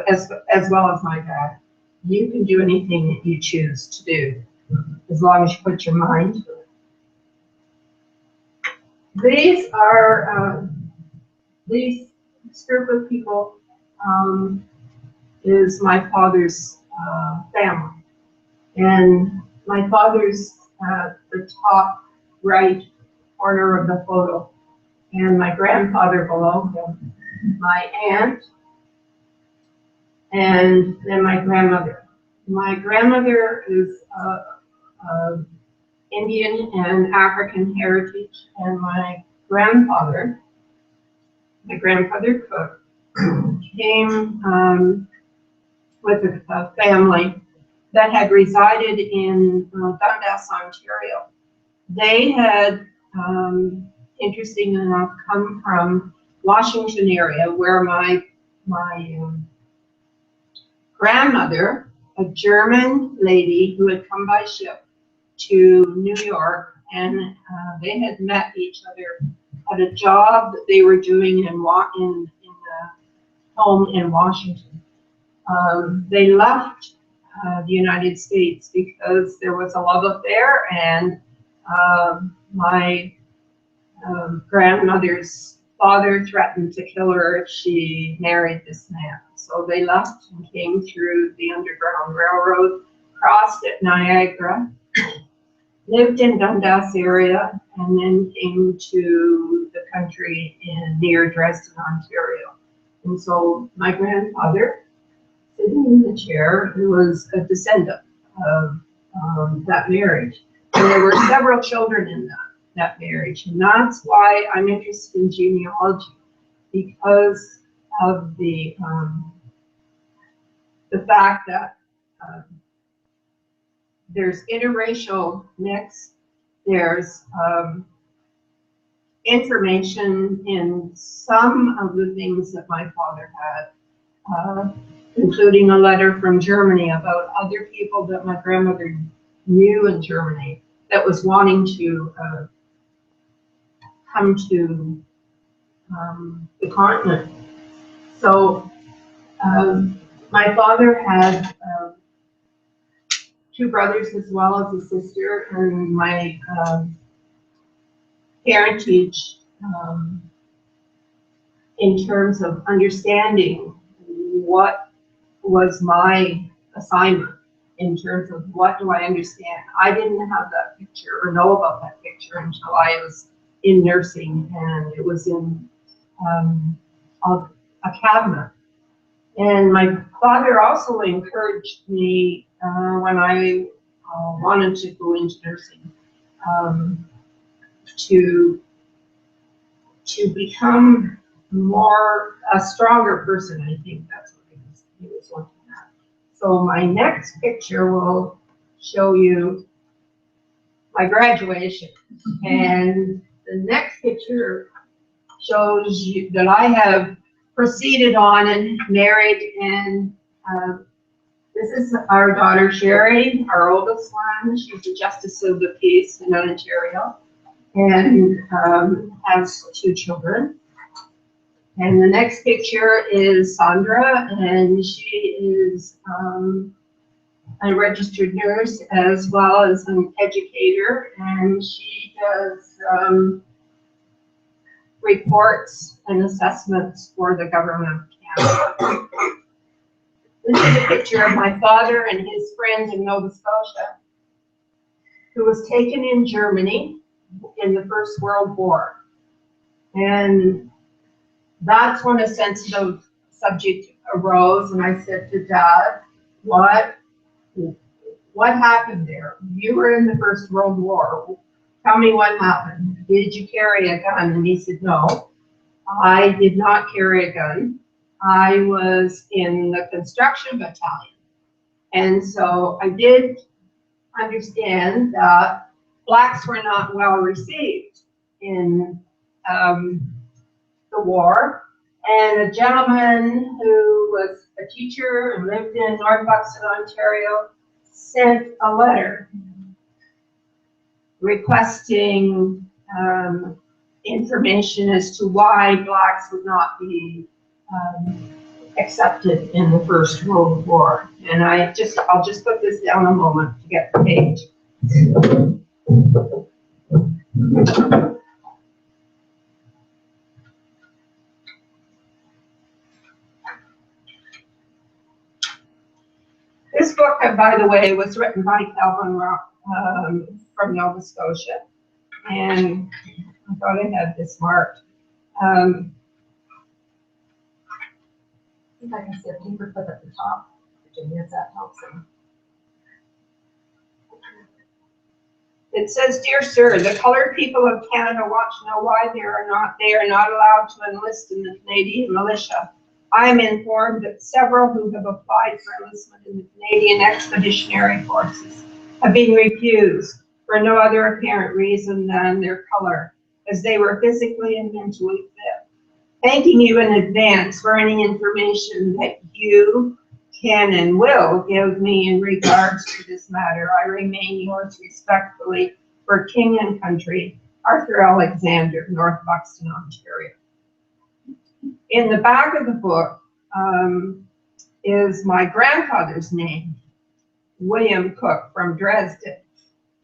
as well as my dad, you can do anything that you choose to do, as long as you put your mind to it. These are, this group of people is my father's family. And my father's at the top right corner of the photo, and my grandfather below him, my aunt, and then my grandmother. My grandmother is Indian and African heritage, and my grandfather my grandfather Cook, came with a family that had resided in Dundas, Ontario. They had, interesting enough, come from Washington area, where my grandmother, a German lady who had come by ship to New York, and they had met each other at a job that they were doing in a home in Washington. They left the United States because there was a love affair, and my grandmother's father threatened to kill her if she married this man. So they left and came through the Underground Railroad, crossed at Niagara, lived in Dundas area, and then came to the country near Dresden, Ontario. And so my grandfather, sitting in the chair, who was a descendant of that marriage. And there were several children in that marriage. And that's why I'm interested in genealogy, because of the fact that there's interracial mix, there's information in some of the things that my father had, including a letter from Germany about other people that my grandmother knew in Germany that was wanting to come to the continent. So my father had two brothers as well as a sister, and my parentage in terms of understanding what was my assignment in terms of what do I understand. I didn't have that picture or know about that picture until I was in nursing, and it was in a cabinet. And my father also encouraged me when I wanted to go into nursing to become a stronger person. I think that's what he was looking at. So my next picture will show you my graduation, and the next picture shows you that I have proceeded on and married, and this is our daughter Sherry, our oldest one. She's a justice of the peace in Ontario, and has two children. And the next picture is Sondra, and she is a registered nurse as well as an educator, and she does reports and assessments for the government of Canada. This is a picture of my father and his friend in Nova Scotia, who was taken in Germany in the First World War. And that's when a sensitive subject arose, and I said to Dad, what happened there? You were in the First World War. Tell me what happened. Did you carry a gun? And he said, no, I did not carry a gun. I was in the construction battalion. And so I did understand that blacks were not well received in the war. And a gentleman who was a teacher and lived in North Buxton, Ontario, sent a letter requesting information as to why blacks would not be accepted in the First World War. And I'll just put this down a moment to get the page. This book, by the way, was written by Elven Rock from Nova Scotia, and I thought I had this marked. If I can see a paperclip at the top, Virginia, if that helps them. It says, "Dear Sir, the colored people of Canada want to know why they are not allowed to enlist in the Canadian militia. I am informed that several who have applied for enlistment in the Canadian Expeditionary Forces have been refused for no other apparent reason than their color, as they were physically and mentally fit. Thanking you in advance for any information that you can and will give me in regards to this matter. I remain yours respectfully for King and Country, Arthur Alexander, North Buxton, Ontario." In the back of the book is my grandfather's name, William Cook from Dresden.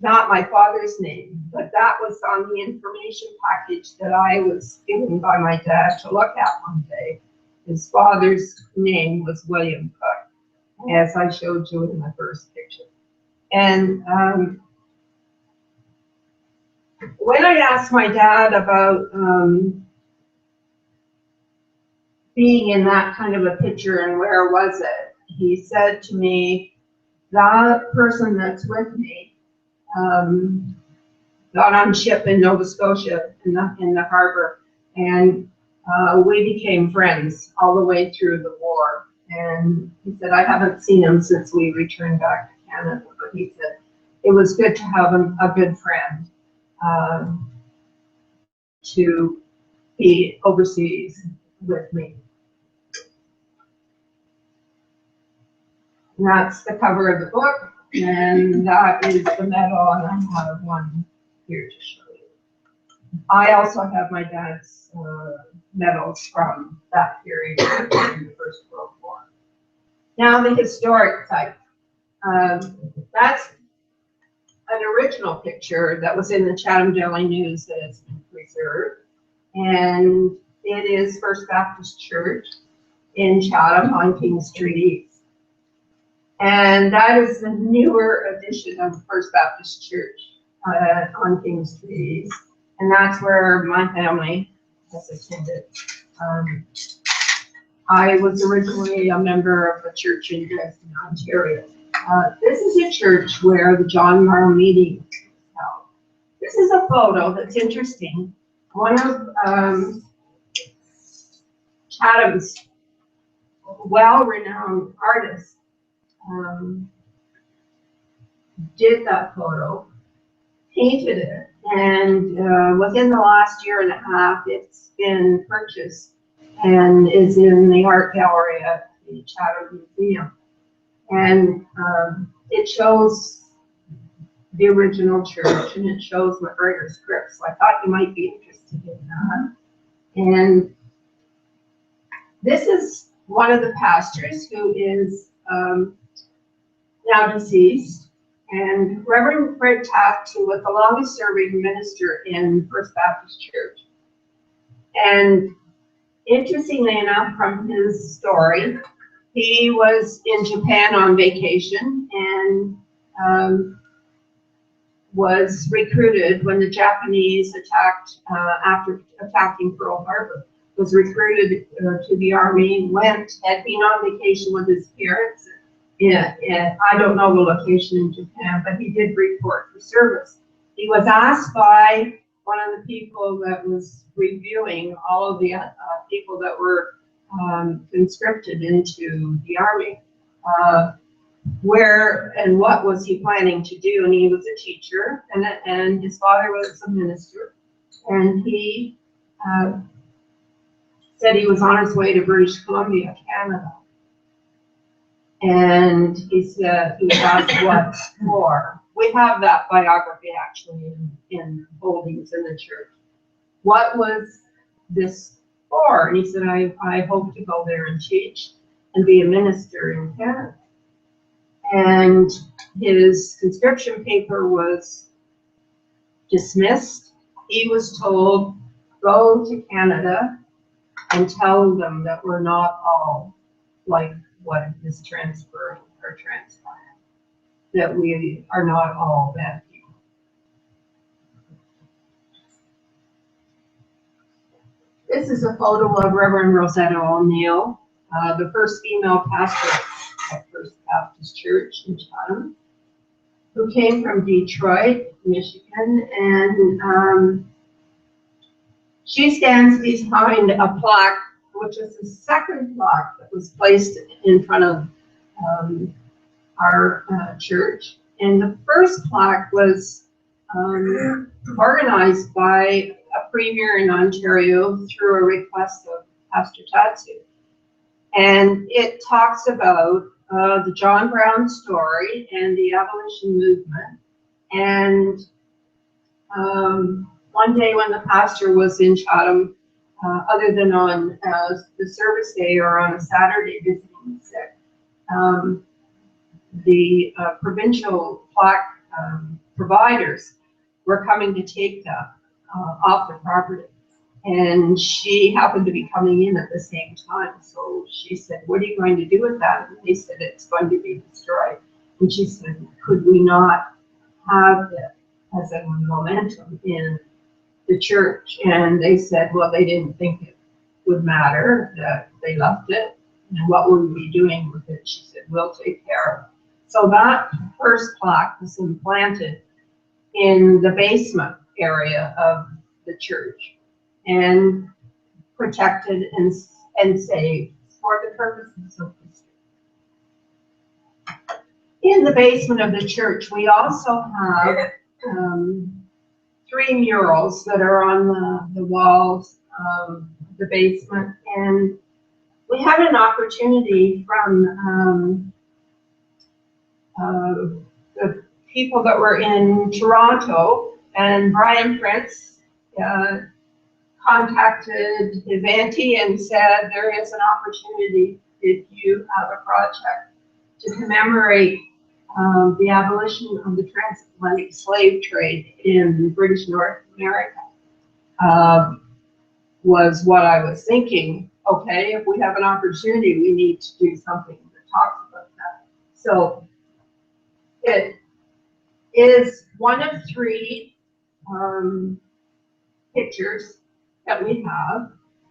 Not my father's name, but that was on the information package that I was given by my dad to look at one day. His father's name was William Cook, as I showed you in the first picture. And when I asked my dad about being in that kind of a picture and where was it, he said to me, "That person that's with me got on ship in Nova Scotia in the harbor, and we became friends all the way through the war." And he said, "I haven't seen him since we returned back to Canada," but he said, "It was good to have a good friend to be overseas with me." And that's the cover of the book, and that is the medal, and I have one here to show you. I also have my dad's medals from that period in the First World War. Now the historic type. That's an original picture that was in the Chatham Daily News that has been preserved, and it is First Baptist Church in Chatham on King Street East. And that is the newer edition of First Baptist Church on King Street East. And that's where my family has attended. I was originally a member of a church in Dresden, Ontario. This is a church where the John Marr meeting was held. This is a photo that's interesting. One of Chatham's well-renowned artists did that photo, painted it, and within the last year and a half, it's been purchased and is in the art gallery at the Chatham Museum. And it shows the original church, and it shows McGregor's crypt. So I thought you might be interested in that. And this is one of the pastors who is now deceased, and Reverend Fred Taft, who was the longest serving minister in First Baptist Church. And interestingly enough, from his story, he was in Japan on vacation and was recruited when the Japanese attacked, after attacking Pearl Harbor, was recruited to the army, had been on vacation with his parents. I don't know the location in Japan, but he did report for service. He was asked by one of the people that was reviewing all of the people that were conscripted into the army, where and what was he planning to do. And he was a teacher, and his father was a minister, and he said he was on his way to British Columbia, Canada. And he said, he was asked what for. We have that biography actually in holdings in the church. What was this for? And he said, I hope to go there and teach and be a minister in Canada. And his conscription paper was dismissed. He was told, go to Canada and tell them that we're not all like what is transferring or transpiring, that we are not all bad people. This is a photo of Reverend Rosado ONeill, the first female pastor at First Baptist Church in Chatham. who came from Detroit, Michigan, and she stands behind a plaque, which is the second plaque that was placed in front of our church. And the first plaque was organized by a premier in Ontario through a request of Pastor Tatsu. And it talks about the John Brown story and the abolition movement. And one day when the pastor was in Chatham, other than on the service day or on a Saturday visiting the sick, the provincial plaque providers were coming to take that off the property. And she happened to be coming in at the same time. So she said, what are you going to do with that? And they said, it's going to be destroyed. And she said, could we not have it as a momentum in the church? And they said, well, they didn't think it would matter, that they left it. And what were we doing with it? She said, we'll take care of it. So that first plaque was implanted in the basement area of the church and protected and saved for the purposes of history. In the basement of the church, we also have 3 murals that are on the walls of the basement, and we had an opportunity from the people that were in Toronto, and Brian Prince contacted Ivanti and said there is an opportunity if you have a project to commemorate the abolition of the transatlantic slave trade in British North America. Was what I was thinking. Okay, if we have an opportunity, we need to do something that talks about that. So it is one of 3 pictures that we have,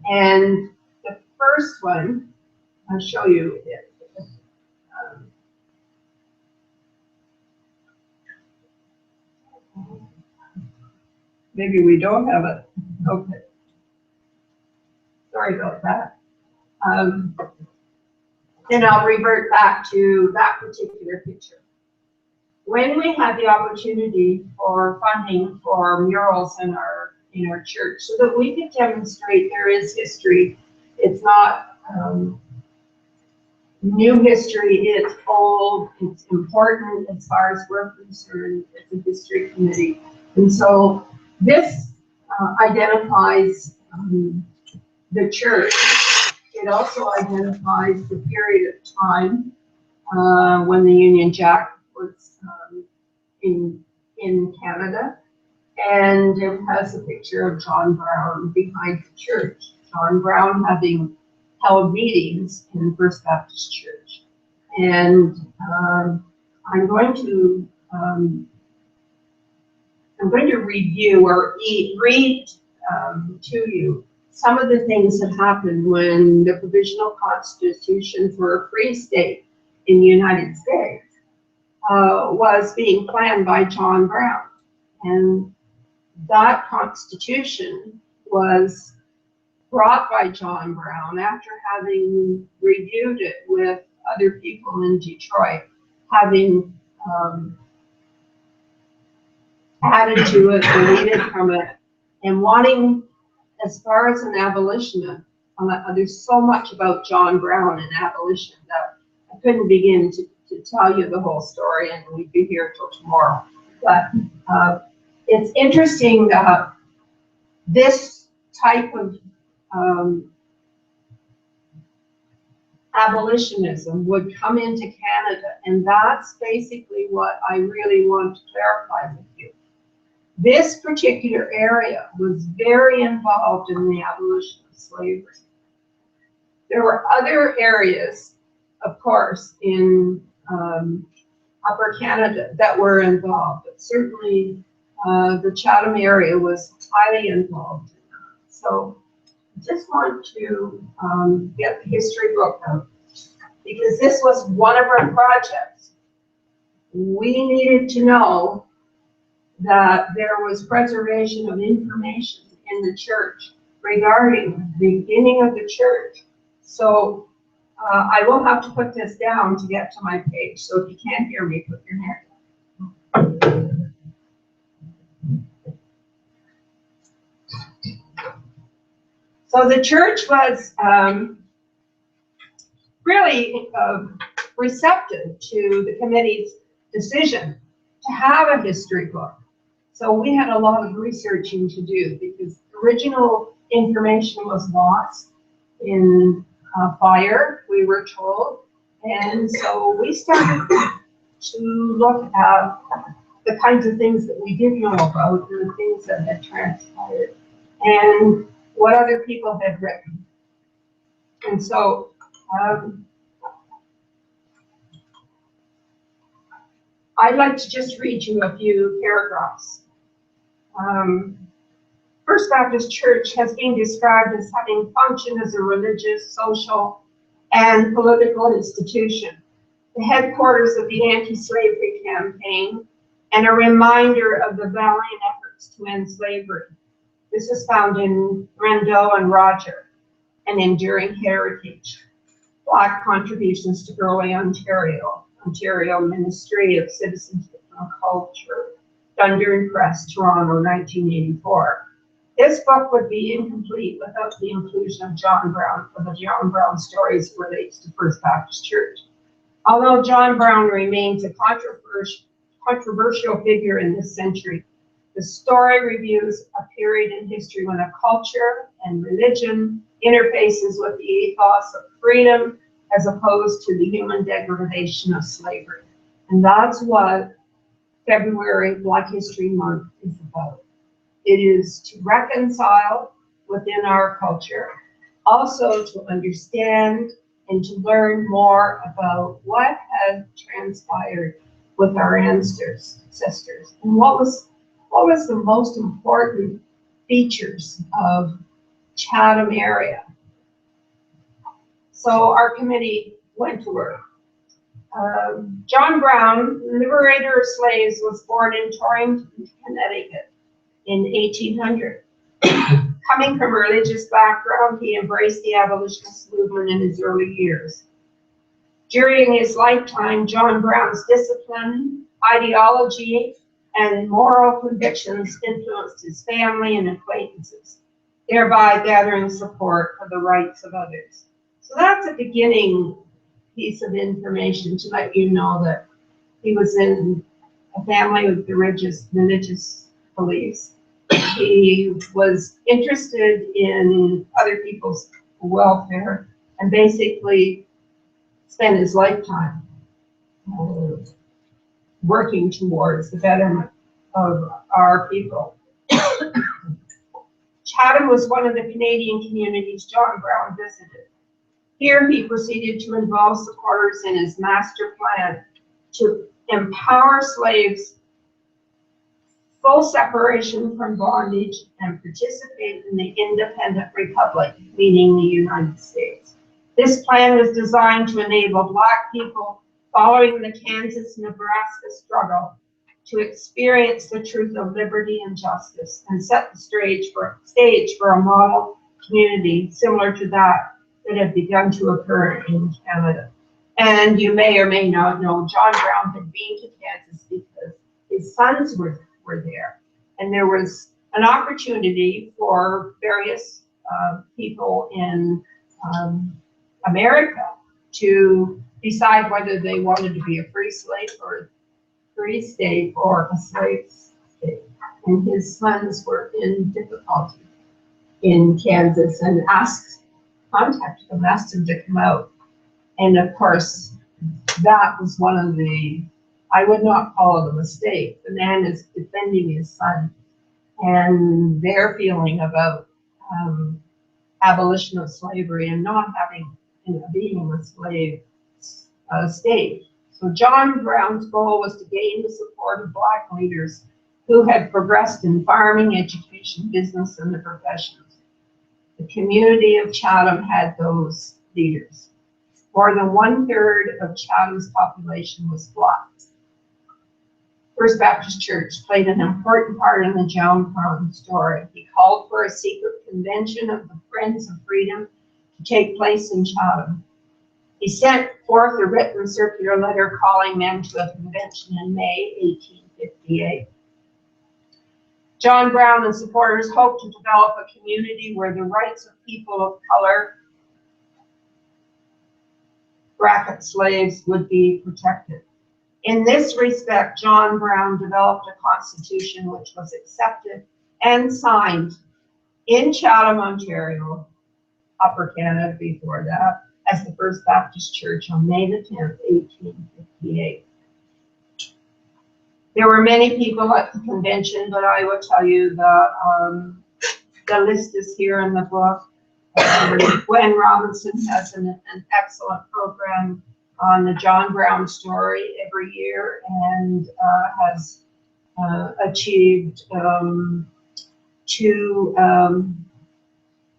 and the first one, I'll show you it. Maybe we don't have it. Okay. Sorry about that. Then I'll revert back to that particular picture. When we had the opportunity for funding for murals in our church, so that we could demonstrate there is history, it's not new history, it's old, it's important as far as we're concerned, it's a history committee. And so this identifies the church. It also identifies the period of time when the Union Jack was in Canada, and it has a picture of John Brown behind the church. John Brown having held meetings in the First Baptist Church, and I'm going to review or read to you some of the things that happened when the provisional constitution for a free state in the United States was being planned by John Brown. And that constitution was brought by John Brown after having reviewed it with other people in Detroit, having added to it, deleted from it, and wanting, as far as an abolitionist, there's so much about John Brown and abolition that I couldn't begin to tell you the whole story, and we'd be here till tomorrow. But it's interesting that this type of abolitionism would come into Canada, and that's basically what I really want to clarify with you. This particular area was very involved in the abolition of slavery. There were other areas, of course, in Upper Canada that were involved, but certainly the Chatham area was highly involved in that. So I just want to get the history book out, because this was one of our projects we needed to know that there was preservation of information in the church regarding the beginning of the church. So I will have to put this down to get to my page. So if you can't hear me, put your hand down. So the church was really receptive to the committee's decision to have a history book. So we had a lot of researching to do because original information was lost in fire, we were told. And so we started to look at the kinds of things that we did know about and the things that had transpired and what other people had written. And so I'd like to just read you a few paragraphs. First Baptist Church has been described as having functioned as a religious, social, and political institution, the headquarters of the anti-slavery campaign, and a reminder of the valiant efforts to end slavery. This is found in Rondeau and Roger, an enduring heritage. Black contributions to early Ontario Ministry of Citizenship and Culture, Dundurn Press, Toronto, 1984. This book would be incomplete without the inclusion of John Brown, for the John Brown stories relates to First Baptist Church. Although John Brown remains a controversial figure in this century, the story reviews a period in history when a culture and religion interfaces with the ethos of freedom as opposed to the human degradation of slavery. And that's what February Black History Month is about. It is to reconcile within our culture, also to understand and to learn more about what had transpired with our ancestors, and what was the most important features of Chatham area. So our committee went to work. John Brown, liberator of slaves, was born in Torrington, Connecticut in 1800. Coming from a religious background, he embraced the abolitionist movement in his early years. During his lifetime, John Brown's discipline, ideology, and moral convictions influenced his family and acquaintances, thereby gathering support for the rights of others. So that's a beginning piece of information to let you know that he was in a family with religious beliefs. He was interested in other people's welfare and basically spent his lifetime working towards the betterment of our people. Chatham was one of the Canadian communities John Brown visited. Here he proceeded to involve supporters in his master plan to empower slaves, full separation from bondage, and participate in the independent republic, meaning the United States. This plan was designed to enable Black people following the Kansas-Nebraska struggle to experience the truth of liberty and justice and set the stage for a model community similar to that had begun to occur in Canada. And you may or may not know, John Brown had been to Kansas because his sons were there. And there was an opportunity for various people in America to decide whether they wanted to be a free slave or free state or a slave state. And his sons were in difficulty in Kansas and contacted them, asked him to come out. And of course, that was one of the, I would not call it a mistake. The man is defending his son and their feeling about abolition of slavery and not having, being a slave state. So John Brown's goal was to gain the support of Black leaders who had progressed in farming, education, business, and the professions. The community of Chatham had those leaders. More than 1/3 of Chatham's population was Black. First Baptist Church played an important part in the John Brown story. He called for a secret convention of the Friends of Freedom to take place in Chatham. He sent forth a written circular letter calling men to a convention in May 1858. John Brown and supporters hoped to develop a community where the rights of people of color, bracket slaves, would be protected. In this respect, John Brown developed a constitution which was accepted and signed in Chatham, Ontario, Upper Canada before that, as the First Baptist Church on May the 10th, 1858. There were many people at the convention, but I will tell you the list is here in the book. Gwen Robinson has an excellent program on the John Brown story every year, and has achieved two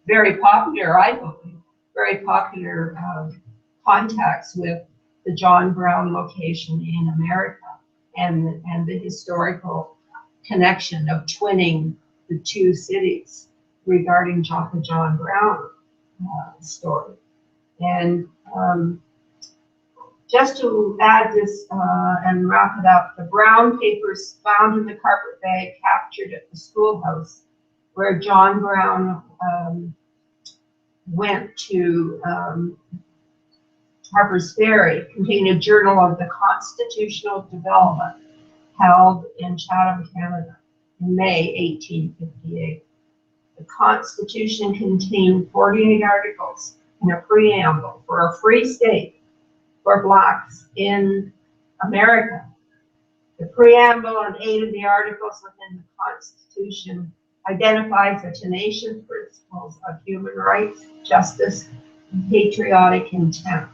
very popular, I believe, very popular contacts with the John Brown location in America, and the historical connection of twinning the two cities regarding the John Brown story. And just to add this and wrap it up, the brown papers found in the carpet bag captured at the schoolhouse where John Brown went to Harper's Ferry contain a journal of the constitutional development held in Chatham, Canada in May 1858. The Constitution contained 48 articles and a preamble for a free state for blacks in America. The preamble and 8 of the articles within the Constitution identifies the tenacious principles of human rights, justice, and patriotic intent.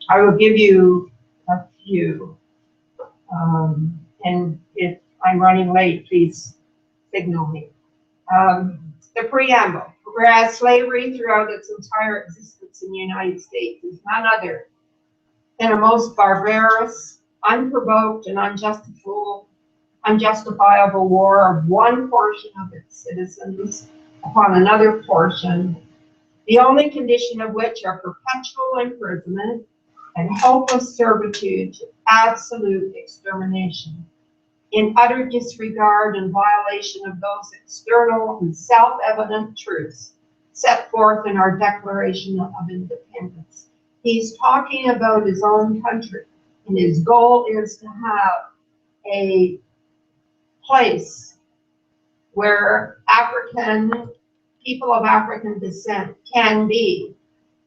I will give you a few, and if I'm running late, please signal me. The preamble: whereas slavery throughout its entire existence in the United States is none other than a most barbarous, unprovoked, and unjustifiable war of one portion of its citizens upon another portion, the only condition of which are perpetual imprisonment and hopeless servitude to absolute extermination, in utter disregard and violation of those external and self-evident truths set forth in our Declaration of Independence. He's talking about his own country, and his goal is to have a place where African people of African descent can be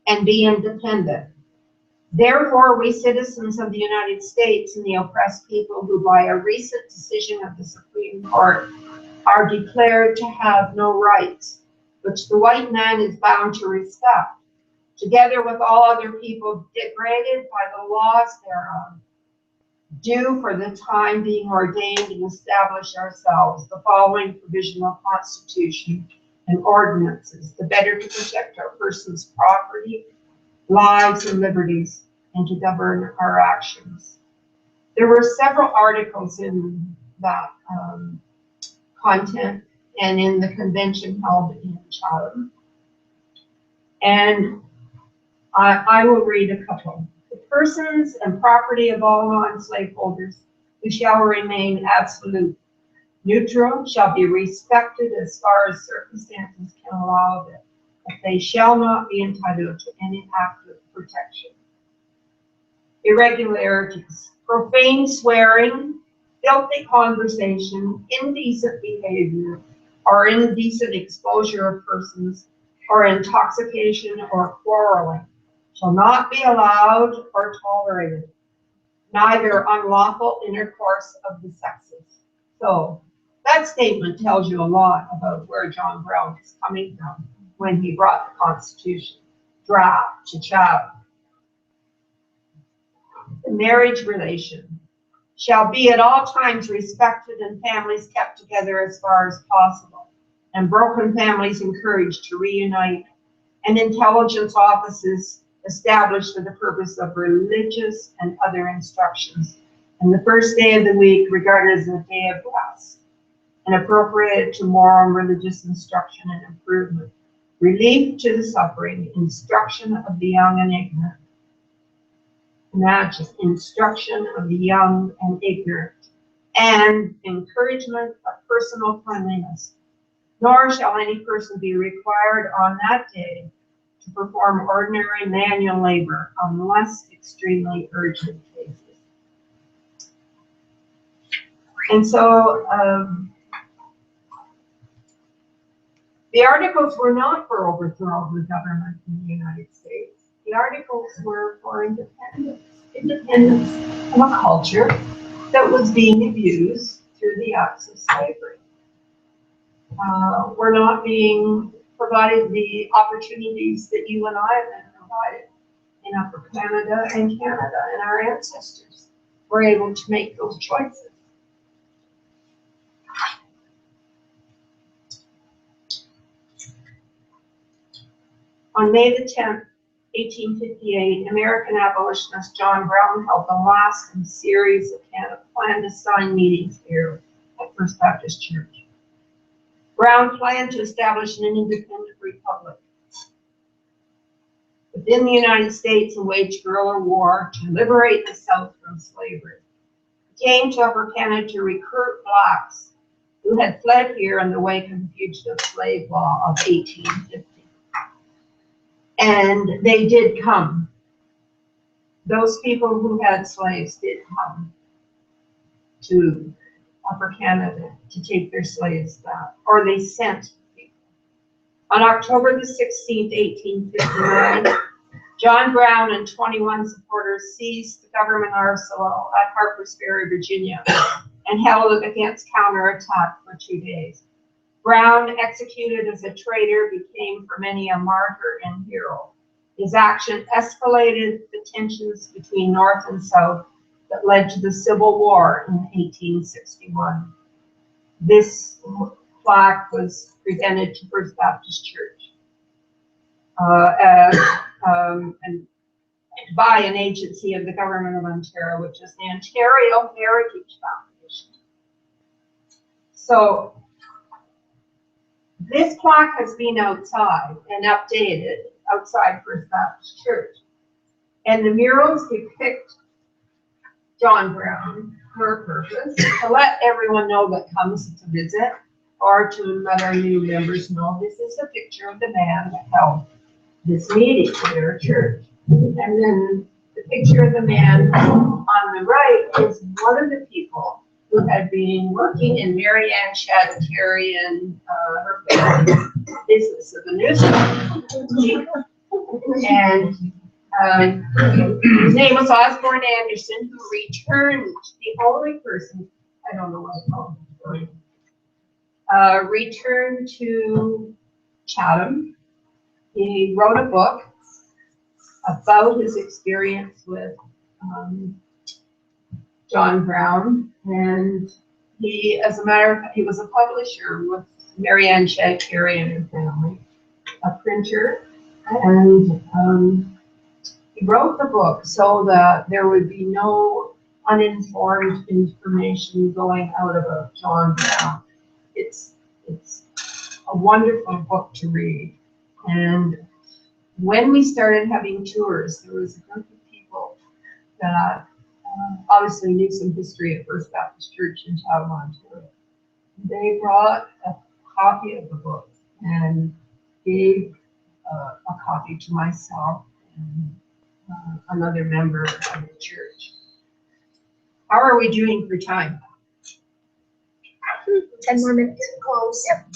and be independent. Therefore, we citizens of the United States and the oppressed people who by a recent decision of the Supreme Court are declared to have no rights, which the white man is bound to respect, together with all other people degraded by the laws thereof, do for the time being ordained and establish ourselves the following provisional constitution and ordinances, the better to protect our persons' property, lives, and liberties, and to govern our actions. There were several articles in that content and in the convention held in Chatham. And I will read a couple. The persons and property of all non-slaveholders who shall remain absolute neutral shall be respected as far as circumstances can allow of it, but they shall not be entitled to any act of protection. Irregularities, profane swearing, filthy conversation, indecent behavior, or indecent exposure of persons, or intoxication or quarreling shall not be allowed or tolerated, neither unlawful intercourse of the sexes. So that statement tells you a lot about where John Brown is coming from when he brought the Constitution draft to Chatham. The marriage relation shall be at all times respected and families kept together as far as possible, and broken families encouraged to reunite, and intelligence offices established for the purpose of religious and other instructions and the first day of the week regarded as a day of rest, and appropriated to moral and religious instruction and improvement, relief to the suffering, instruction of the young and ignorant. And not just instruction of the young and ignorant, and encouragement of personal cleanliness. Nor shall any person be required on that day to perform ordinary manual labor unless extremely urgent cases. And so the articles were not for overthrow of the government in the United States. The articles were for independence of a culture that was being abused through the acts of slavery. We're not being provided the opportunities that you and I have been provided in Upper Canada and Canada, and our ancestors were able to make those choices. On May the 10th, 1858, American abolitionist John Brown held the last in a series of clandestine meetings here at First Baptist Church. Brown planned to establish an independent republic within the United States and wage guerrilla war to liberate the South from slavery. He came to Upper Canada to recruit blacks who had fled here in the wake of the Fugitive Slave Law of 1850. And they did come. Those people who had slaves did come to Upper Canada to take their slaves back, or they sent people. On October the 16th, 1859, John Brown and 21 supporters seized the government arsenal at Harpers Ferry, Virginia, and held it against counterattack for 2 days. Brown, executed as a traitor, became for many a martyr and hero. His action escalated the tensions between North and South that led to the Civil War in 1861. This plaque was presented to First Baptist Church and by an agency of the Government of Ontario, which is the Ontario Heritage Foundation. So this plaque has been outside and updated outside First Baptist Church. And the murals depict John Brown for a purpose, to let everyone know that comes to visit, or to let our new members know this is a picture of the man that held this meeting at our church. And then the picture of the man on the right is one of the people who had been working in Mary Ann Shadterry and her family's business of the newspaper. And his name was Osborne Anderson, who returned, the only person, I don't know what I call him, returned to Chatham. He wrote a book about his experience with John Brown, and he, as a matter of fact, he was a publisher with Mary Ann Shadterry and her family, a printer, and he wrote the book so that there would be no uninformed information going out about John Brown. It's a wonderful book to read. And when we started having tours, there was a group of people that obviously knew some history at First Baptist Church in Chatham, Ontario. They brought a copy of the book and gave a copy to myself and another member of the church. How are we doing for time? 10 more minutes. Close. Yep.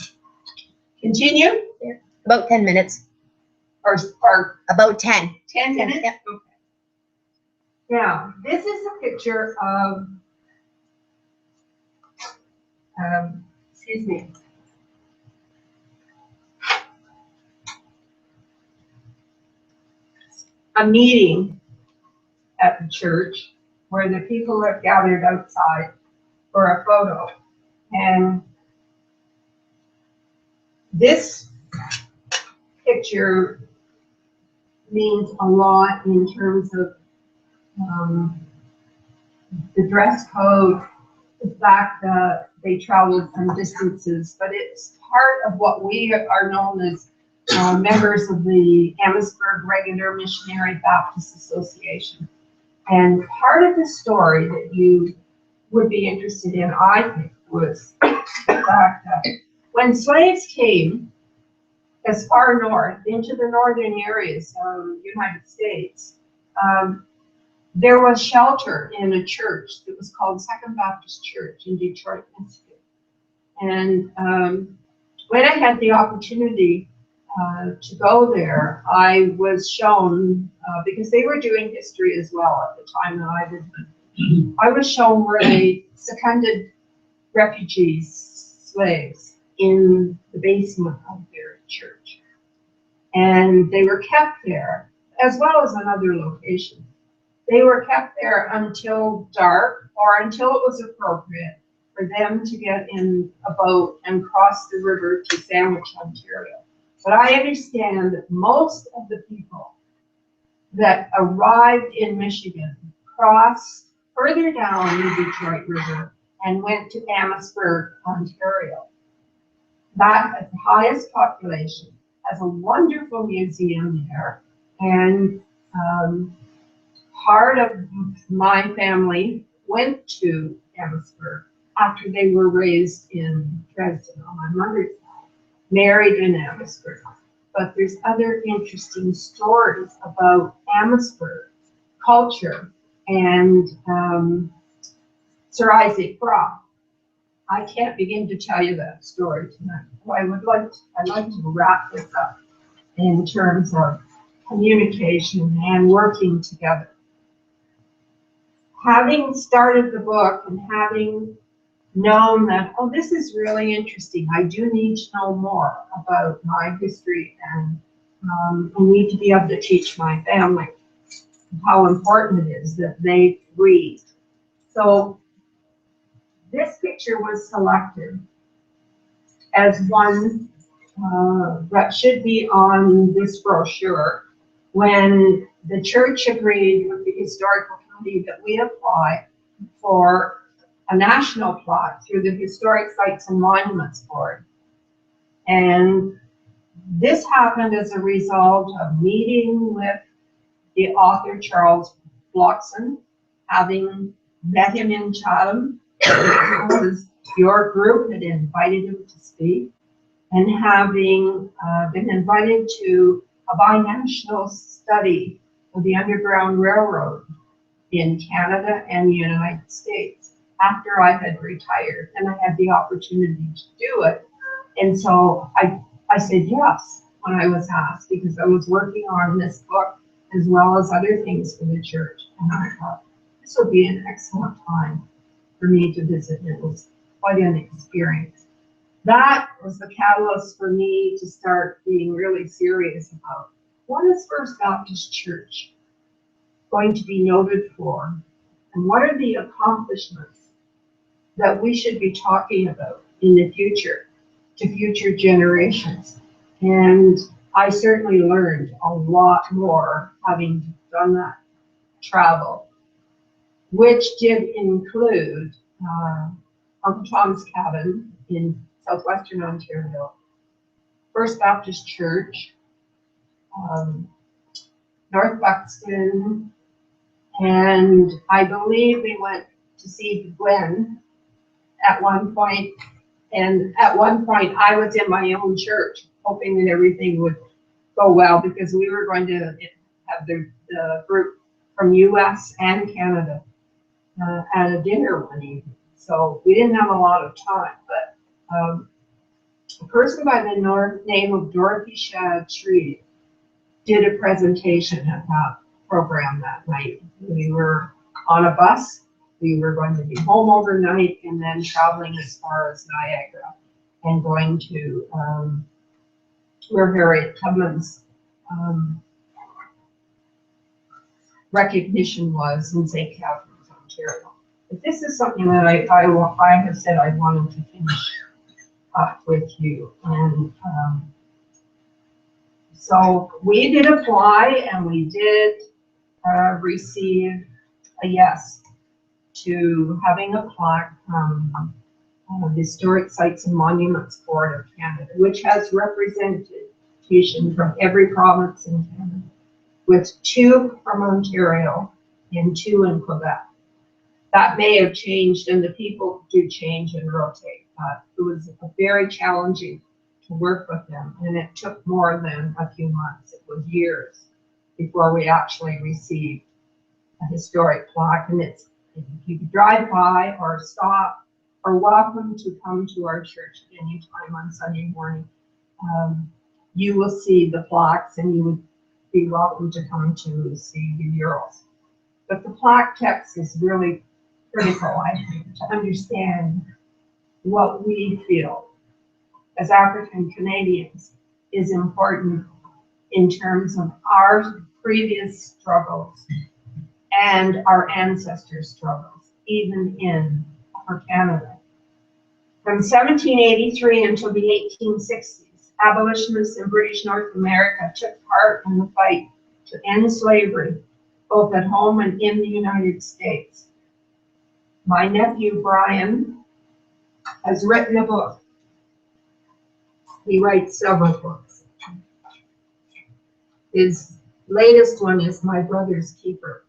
Continue? Yeah. About 10 minutes. Or About 10. 10 minutes? Yep. Okay. Now, this is a picture of, excuse me. A meeting at the church where the people have gathered outside for a photo. And this picture means a lot in terms of the dress code, the fact that they traveled some distances, but it's part of what we are known as members of the Amherstburg Regular Missionary Baptist Association. And part of the story that you would be interested in, I think, was the fact that when slaves came as far north into the northern areas of the United States, there was shelter in a church that was called Second Baptist Church in Detroit, Michigan. And when I had the opportunity to go there, I was shown, because they were doing history as well at the time that I visited, I was shown where they seconded refugees, slaves, in the basement of their church. And they were kept there, as well as in other locations. They were kept there until dark or until it was appropriate for them to get in a boat and cross the river to Sandwich, Ontario. But I understand that most of the people that arrived in Michigan crossed further down the Detroit River and went to Amherstburg, Ontario. That has the highest population, has a wonderful museum there, and part of my family went to Amherstburg after they were raised in Dresden on my mother's side, married in Amherstburg. But there's other interesting stories about Amherstburg culture and Sir Isaac Brock. I can't begin to tell you that story tonight. I'd like to wrap this up in terms of communication and working together. Having started the book and having known that, oh, this is really interesting, I do need to know more about my history, and I need to be able to teach my family how important it is that they read. So this picture was selected as one that should be on this brochure when the church agreed with the historical committee that we apply for a national plot through the Historic Sites and Monuments Board. And this happened as a result of meeting with the author Charles Blockson, having met him in Chatham, because your group had invited him to speak, and having been invited to a binational study of the Underground Railroad in Canada and the United States after I had retired, and I had the opportunity to do it. And so I said yes when I was asked, because I was working on this book as well as other things for the church, and I thought this would be an excellent time for me to visit. It was quite an experience. That was the catalyst for me to start being really serious about what is First Baptist Church going to be noted for, and what are the accomplishments that we should be talking about in the future to future generations. And I certainly learned a lot more having done that travel, which did include Uncle Tom's Cabin in southwestern Ontario, First Baptist Church, North Buxton, and I believe we went to see Gwen at one point. And at one point I was in my own church hoping that everything would go well, because we were going to have the group from US and Canada at a dinner one evening. So we didn't have a lot of time, but a person by the name of Dorothy Shad Shreve did a presentation at that program that night. We were on a bus. We were going to be home overnight and then traveling as far as Niagara and going to where Harriet Tubman's recognition was in St. Catharines, Ontario. But this is something that I have said I wanted to finish up with you. And so we did apply, and we did receive a yes to having a plaque from the Historic Sites and Monuments Board of Canada, which has representation from every province in Canada, with 2 from Ontario and 2 in Quebec. That may have changed, and the people do change and rotate, but it was very challenging to work with them, and it took more than a few months. It was years before we actually received a historic plaque. And it's, if you drive by or stop, are welcome to come to our church at any time on Sunday morning. You will see the plaques, and you would be welcome to come to see the murals. But the plaque text is really critical, I think, to understand what we feel as African Canadians is important in terms of our previous struggles and our ancestors' struggles, even in Upper Canada. From 1783 until the 1860s, abolitionists in British North America took part in the fight to end slavery, both at home and in the United States. My nephew, Brian, has written a book. He writes several books. His latest one is My Brother's Keeper.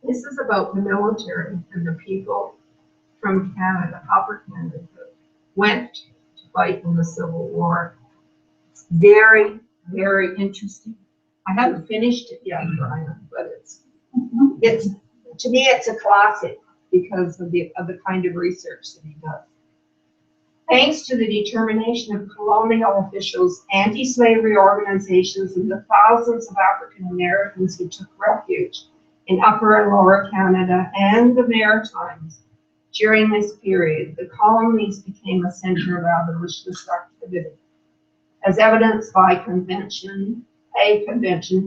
This is about the military and the people from Canada, Upper Canada, who went to fight in the Civil War. It's very, very interesting. I haven't finished it yet, Brian, but it's to me it's a classic because of the kind of research that he does. Thanks to the determination of colonial officials, anti-slavery organizations, and the thousands of African Americans who took refuge in Upper and Lower Canada and the Maritimes during this period, the colonies became a center of abolitionist activity, as evidenced by a convention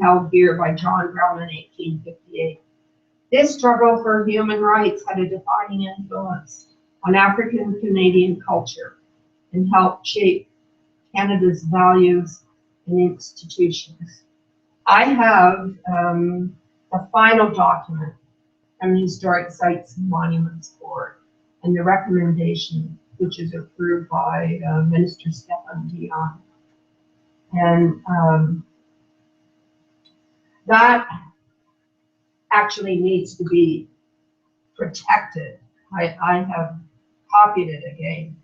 held here by John Brown in 1858. This struggle for human rights had a defining influence on African Canadian culture and helped shape Canada's values and institutions. I have a final document from the Historic Sites and Monuments Board and the recommendation, which is approved by Minister Stefan Dion. And that actually needs to be protected. I have copied it again.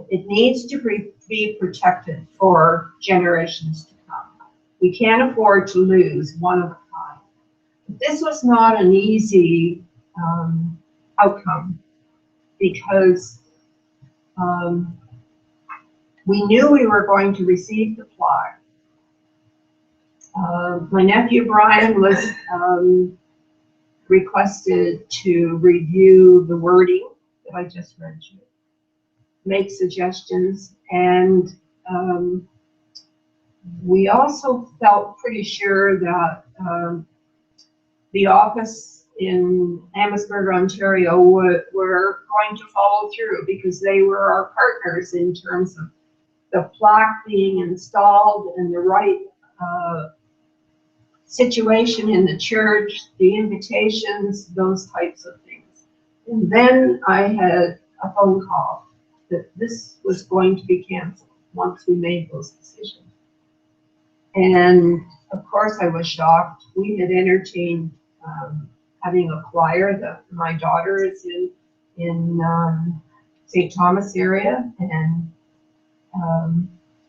It needs to be protected for generations to come. We can't afford to lose one of a kind. This was not an easy outcome because we knew we were going to receive the plaque. My nephew Brian was requested to review the wording that I just read you, make suggestions, and we also felt pretty sure that the office in Amherstburg, Ontario were going to follow through because they were our partners in terms of the plaque being installed and the right situation in the church, the invitations, those types of things. And then I had a phone call that this was going to be canceled once we made those decisions. And of course I was shocked. We had entertained having a choir that my daughter is in St. Thomas area, and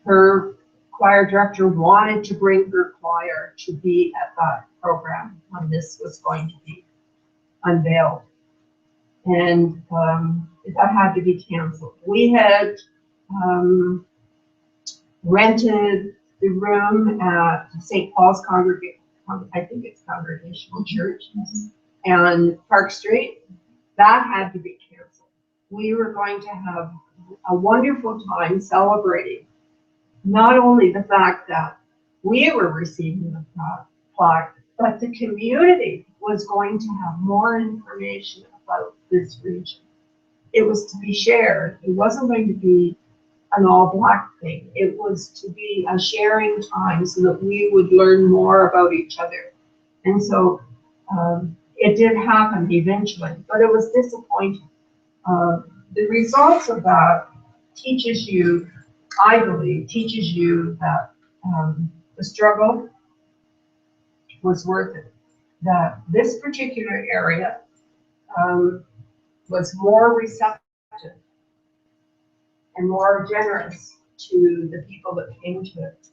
her choir director wanted to bring her choir to be at that program when this was going to be unveiled. And that had to be canceled. We had rented the room at St. Paul's Congregational, I think it's Congregational Church, and Park Street. That had to be canceled. We were going to have a wonderful time celebrating not only the fact that we were receiving the plaque, but the community was going to have more information about this region. It was to be shared. It wasn't going to be an all-black thing. It was to be a sharing time so that we would learn more about each other. And so it did happen eventually, but it was disappointing. The results of that teaches you, I believe, teaches you that the struggle was worth it. That this particular area was more receptive and more generous to the people that came to it.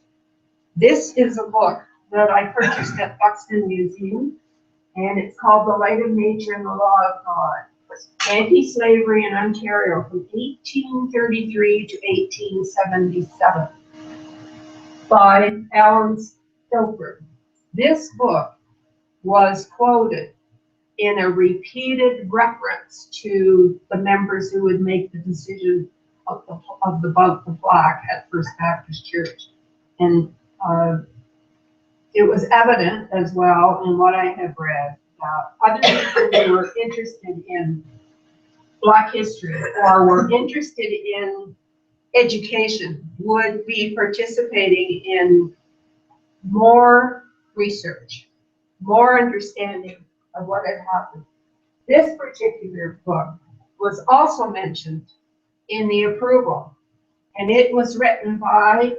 This is a book that I purchased at Buxton Museum, and it's called The Light of Nature and the Law of God. Anti-Slavery in Ontario from 1833 to 1877 by Alan Stoker. This book was quoted in a repeated reference to the members who would make the decision about the plaque at First Baptist Church. And it was evident as well in what I have read that other people who were interested in Black history or were interested in education would be participating in more research, more understanding of what had happened. This particular book was also mentioned in the approval, and it was written by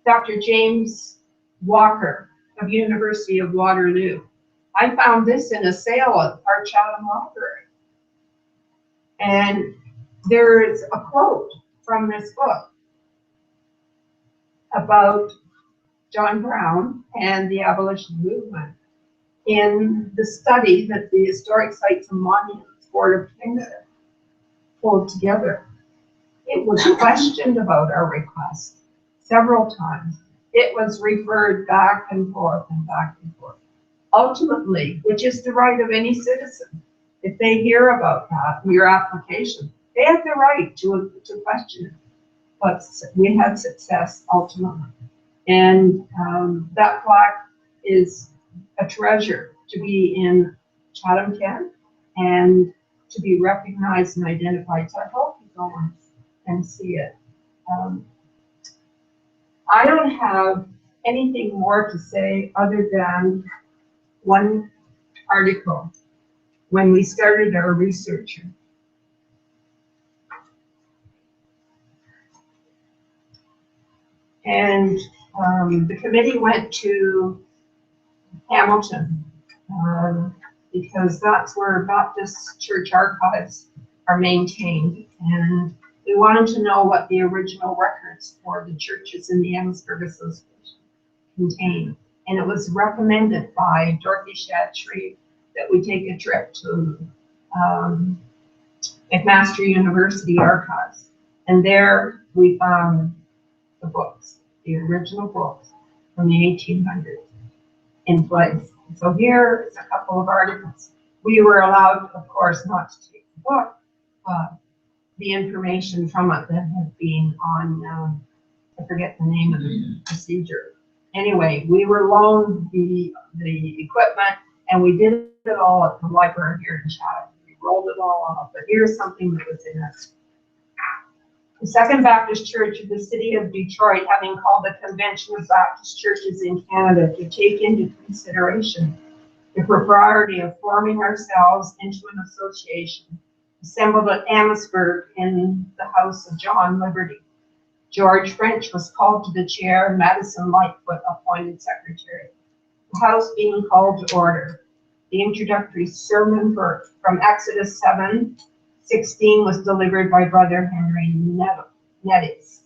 Dr. James Walker of University of Waterloo. I found this in a sale at our Chatham Library. And there is a quote from this book about John Brown and the abolition movement in the study that the Historic Sites and Monuments Board of Canada pulled together. It was questioned about our request several times. It was referred back and forth and back and forth. Ultimately, which is the right of any citizen, if they hear about that, your application, they have the right to question it. But we had success ultimately. And that plaque is a treasure to be in Chatham, Kent, and to be recognized and identified. So I hope you go and see it. I don't have anything more to say other than one article when we started our research. And the committee went to Hamilton because that's where Baptist church archives are maintained. And we wanted to know what the original records for the churches in the Amherstburg Association contained. And it was recommended by Dorothy Chattree that we take a trip to McMaster University archives. And there we found the books, the original books from the 1800s in place. So here is a couple of articles. We were allowed, of course, not to take the book, but the information from it that had been on, I forget the name of the procedure. Anyway, we were loaned the equipment, and we did it all at the library here in Chatham. We rolled it all off, but here's something that was in it. The Second Baptist Church of the City of Detroit, having called a convention of Baptist churches in Canada to take into consideration the propriety of forming ourselves into an association, assembled at Amherstburg in the house of John Liberty. George French was called to the chair, and Madison Lightfoot appointed secretary. The house being called to order. The introductory sermon from Exodus 7:16 was delivered by Brother Henry Nettis.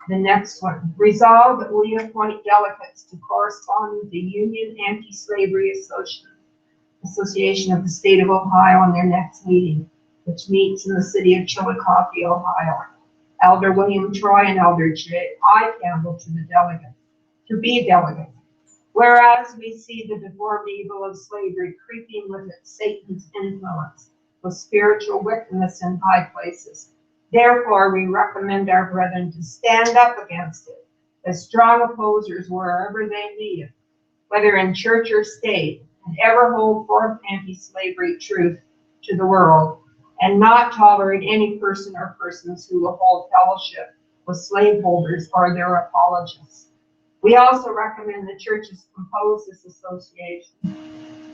The next one, resolved that we appoint delegates to correspond with the Union Anti-Slavery Association of the State of Ohio on their next meeting, which meets in the city of Chillicothe, Ohio. Elder William Troy and Elder J.I. Campbell to be delegates. Whereas we see the deformed evil of slavery creeping with its Satan's influence, with spiritual wickedness in high places. Therefore, we recommend our brethren to stand up against it, as strong opposers wherever they live, whether in church or state, and ever hold forth anti-slavery truth to the world, and not tolerate any person or persons who will hold fellowship with slaveholders or their apologists. We also recommend the churches compose this association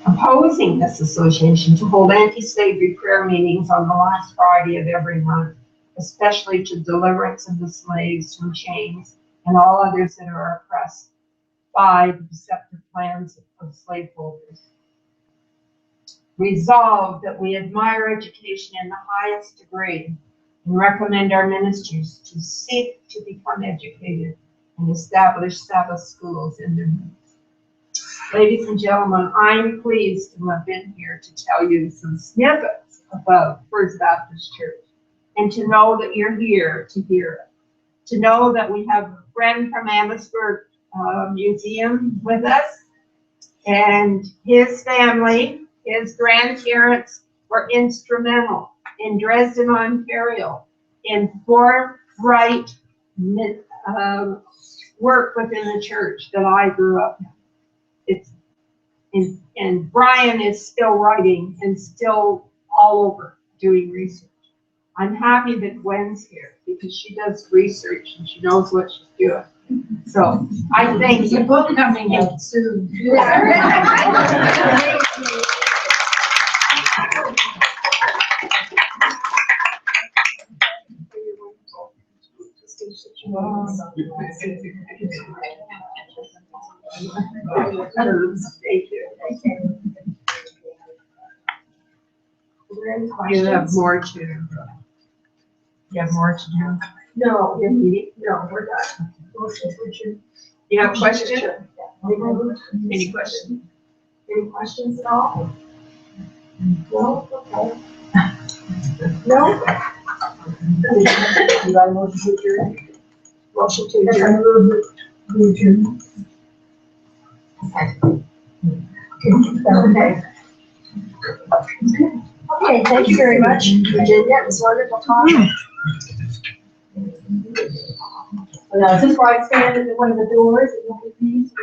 opposing this association to hold anti-slavery prayer meetings on the last Friday of every month, especially to deliverance of the slaves from chains and all others that are oppressed by the deceptive plans of slaveholders. Resolved that we admire education in the highest degree and recommend our ministers to seek to become educated and establish Sabbath schools in their midst. Ladies and gentlemen, I'm pleased to have been here to tell you some snippets about First Baptist Church and to know that you're here to hear it. To know that we have a friend from Amherstburg Museum with us and his family, his grandparents were instrumental in Dresden, Ontario, in forthright work within the church that I grew up in. And Brian is still writing and still all over doing research. I'm happy that Gwen's here because she does research and she knows what she's doing. So I think There's a book coming out soon. Thank you. You have more to. You have more to do. No, Your meeting. no, we're done. You have questions? Any questions? Any questions at all? No? Okay. No? You got a motion to adjourn? Motion to adjourn. Okay. Okay, thank you very much, Virginia. It was wonderful talking. Now, is this where I stand at one of the doors and look at these?